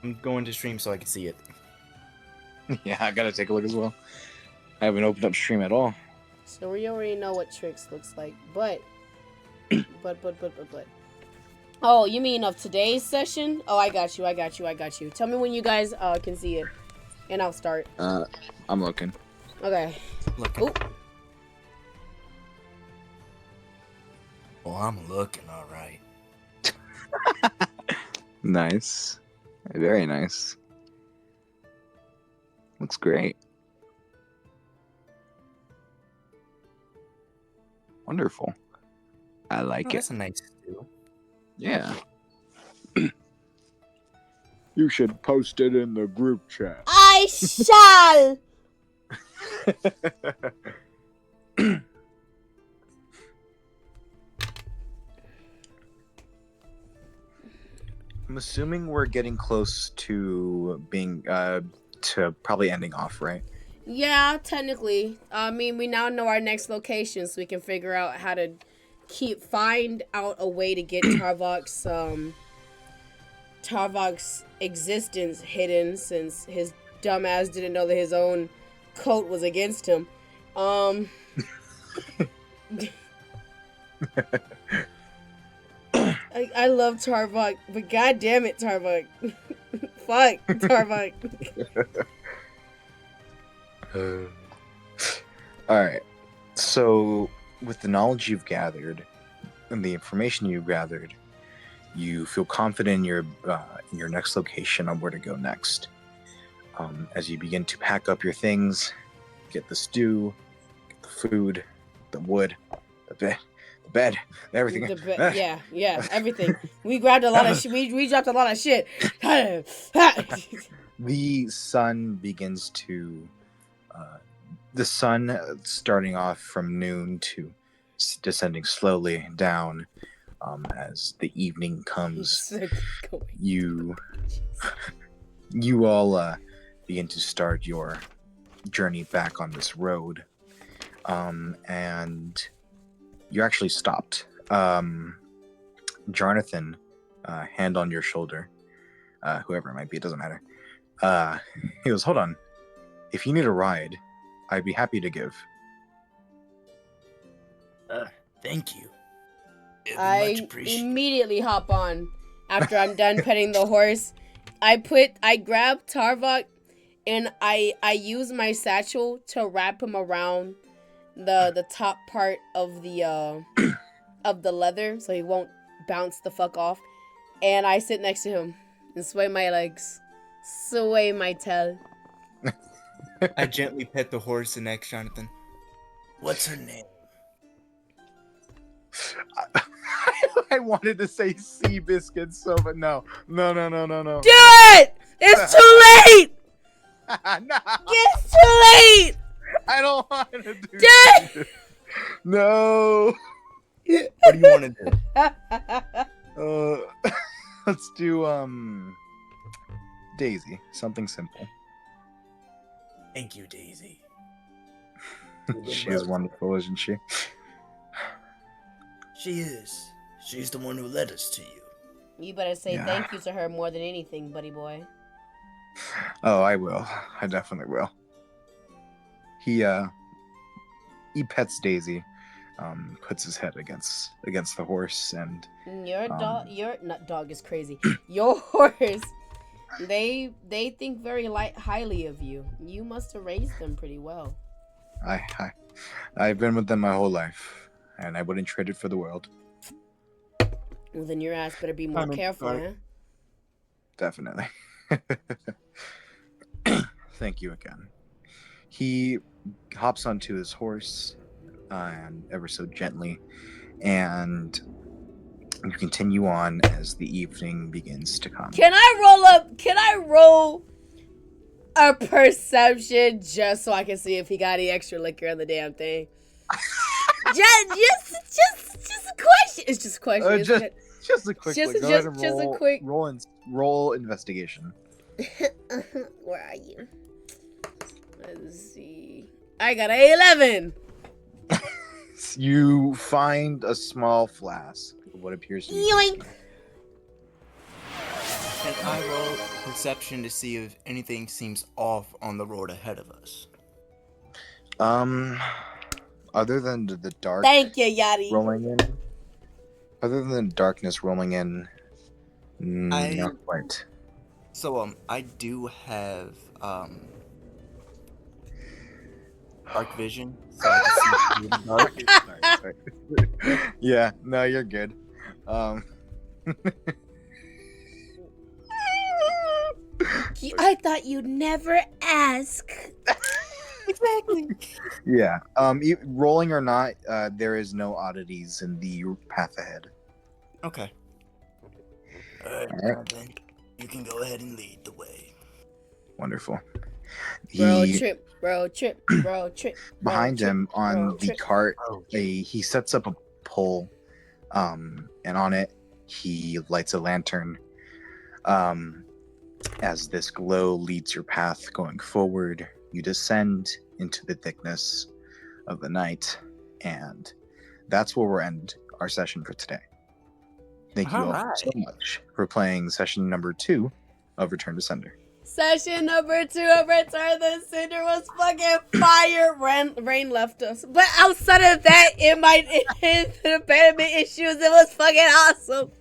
I'm going to stream so I can see it. Yeah, I gotta take a look as well. I haven't opened up stream at all. So we already know what Tricks looks like, but. Oh, you mean of today's session? Oh, I got you. Tell me when you guys can see it, and I'll start. I'm looking. Okay. Look. Ooh. Well, I'm looking all right. Nice. Very nice. Looks great. Wonderful. I like it. That's a nice stew. Yeah. You should post it in the group chat. I shall. I'm assuming we're getting close to being to probably ending off, right? Yeah, technically. I mean, we now know our next location, so we can figure out how to find out a way to get Tarvok's existence hidden, since his dumbass didn't know that his own coat was against him. I love Tarvok, but god damn it, Tarvok. Fuck, Tarvok. Alright. So, with the knowledge you've gathered and the information you've gathered, you feel confident in your next location on where to go next. As you begin to pack up your things, get the stew, get the food, the wood, the bed, everything. Yeah, everything. We grabbed a lot of shit. We dropped a lot of shit. The sun begins to, starting off from noon to descending slowly down as the evening comes. You all begin to start your journey back on this road, and you're actually stopped. Jonathan, hand on your shoulder, whoever it might be, it doesn't matter. He goes, hold on. If you need a ride, I'd be happy to give. Thank you. It'd be I much appreciated. immediately hop on after I'm done petting the horse. I grab Tarvok and I use my satchel to wrap him around the top part of the leather so he won't bounce the fuck off. And I sit next to him and sway my legs. Sway my tail. I gently pet the horse and ask Jonathan, "What's her name?" I wanted to say sea biscuits, but no. Do it! It's too late! No, It's too late! I don't want to do it! this. No. What do you want to do? Let's do Daisy. Something simple. Thank you, Daisy. She's wonderful, isn't she? She is. She's the one who led us to you. You better say thank you to her more than anything, buddy boy. Oh, I will. I definitely will. He pets Daisy, puts his head against the horse, and Your dog is crazy. Your horse. They think very highly of you. You must have raised them pretty well. I've been with them my whole life, and I wouldn't trade it for the world. Well, then your ass better be more careful, huh? Definitely. Thank you again. He hops onto his horse, and ever so gently, and you continue on as the evening begins to come. Can I roll a perception just so I can see if he got any extra liquor on the damn thing? just a question. It's just a question. Just a quick. Just a quick roll investigation. Where are you? Let's see. I got a 11. You find a small flask of what appears to be whiskey. And I roll perception to see if anything seems off on the road ahead of us. Other than the dark Thank you, Yachty. rolling in, other than the darkness rolling in, not quite. So I do have dark vision, so I can see through the dark. Sorry. Yeah, no, you're good. I thought you'd never ask. Exactly. Yeah. Rolling or not, there is no oddities in the path ahead. Okay. Alright, Alright. now then, you can go ahead and lead the way. Wonderful. Road trip. Behind him on the cart, Oh, he sets up a pole, and on it he lights a lantern. As this glow leads your path going forward, you descend into the thickness of the night, and that's where we'll end our session for today. Thank you all so much for playing session number 2 of Return to Sender. Session number 2 of Return to Sender was fucking fire. Rain left us. But outside of that, in the abandonment issues, it was fucking awesome.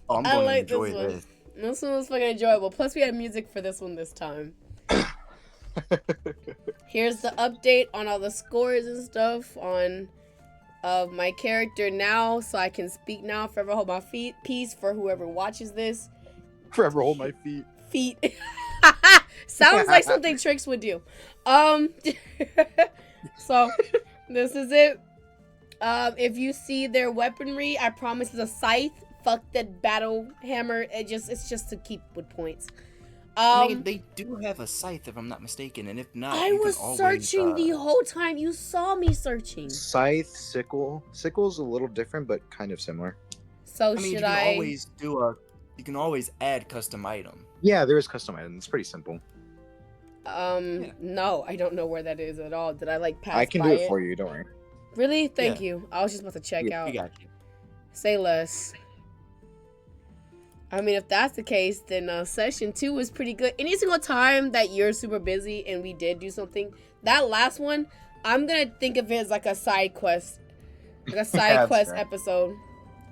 Oh, I'm I going like to enjoy this one. this. This one was fucking enjoyable. Plus, we had music for this one this time. Here's the update on all the scores and stuff on my character now, so I can speak now. Forever hold my peace for whoever watches this. Forever hold my feet. Sounds like something Trix would do. So this is it. If you see their weaponry, I promise it's a scythe. Fuck that battle hammer. It's just to keep with points. They do have a scythe, if I'm not mistaken, and if not, I you was can always, searching the whole time. You saw me searching. Scythe, sickle. Sickle's a little different, but kind of similar. So I mean, should you can always add custom item. Yeah, there is custom items. It's pretty simple. No, I don't know where that is at all. Did I pass I can by do it for you. Don't worry. Really? Thank you. I was just about to check out. We got you. Say less. I mean, if that's the case, then session 2 was pretty good. Any single time that you're super busy and we did do something, that last one, I'm gonna think of it as like a side quest, Fair. episode,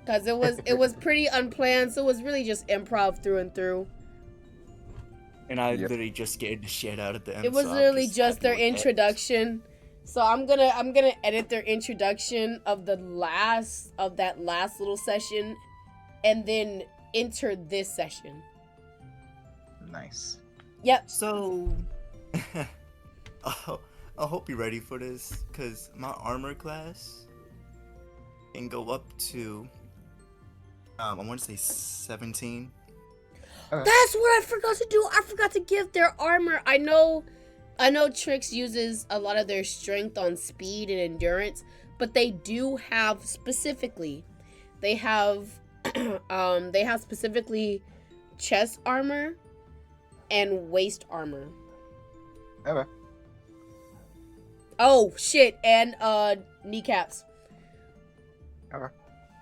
because it was pretty unplanned. So it was really just improv through and through. And I literally just scared the shit out of them. It was so I'm literally just happy their with that. introduction. So I'm gonna edit their introduction of that last little session, and then enter this session. Nice. Yep. So, I hope you're ready for this, because my armor class can go up to, I want to say 17. That's what I forgot to do. I forgot to give their armor. I know Trix uses a lot of their strength on speed and endurance, but they do have specifically, they have specifically chest armor and waist armor. Okay. Oh shit, and kneecaps. Okay.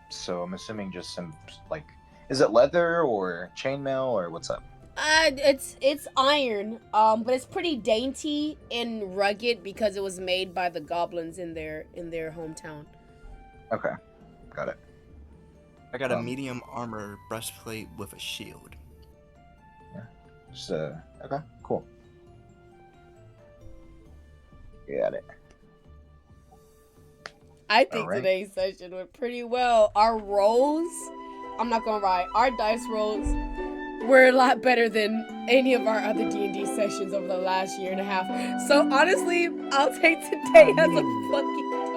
So I'm assuming just some is it leather or chainmail or what's up? It's iron, but it's pretty dainty and rugged because it was made by the goblins in their hometown. Okay, got it. I got a medium armor breastplate with a shield. Yeah. Just okay, cool. Got it. I think today's session went pretty well. Our rolls, I'm not gonna lie, our dice rolls were a lot better than any of our other D&D sessions over the last year and a half. So honestly, I'll take today as a fucking dub.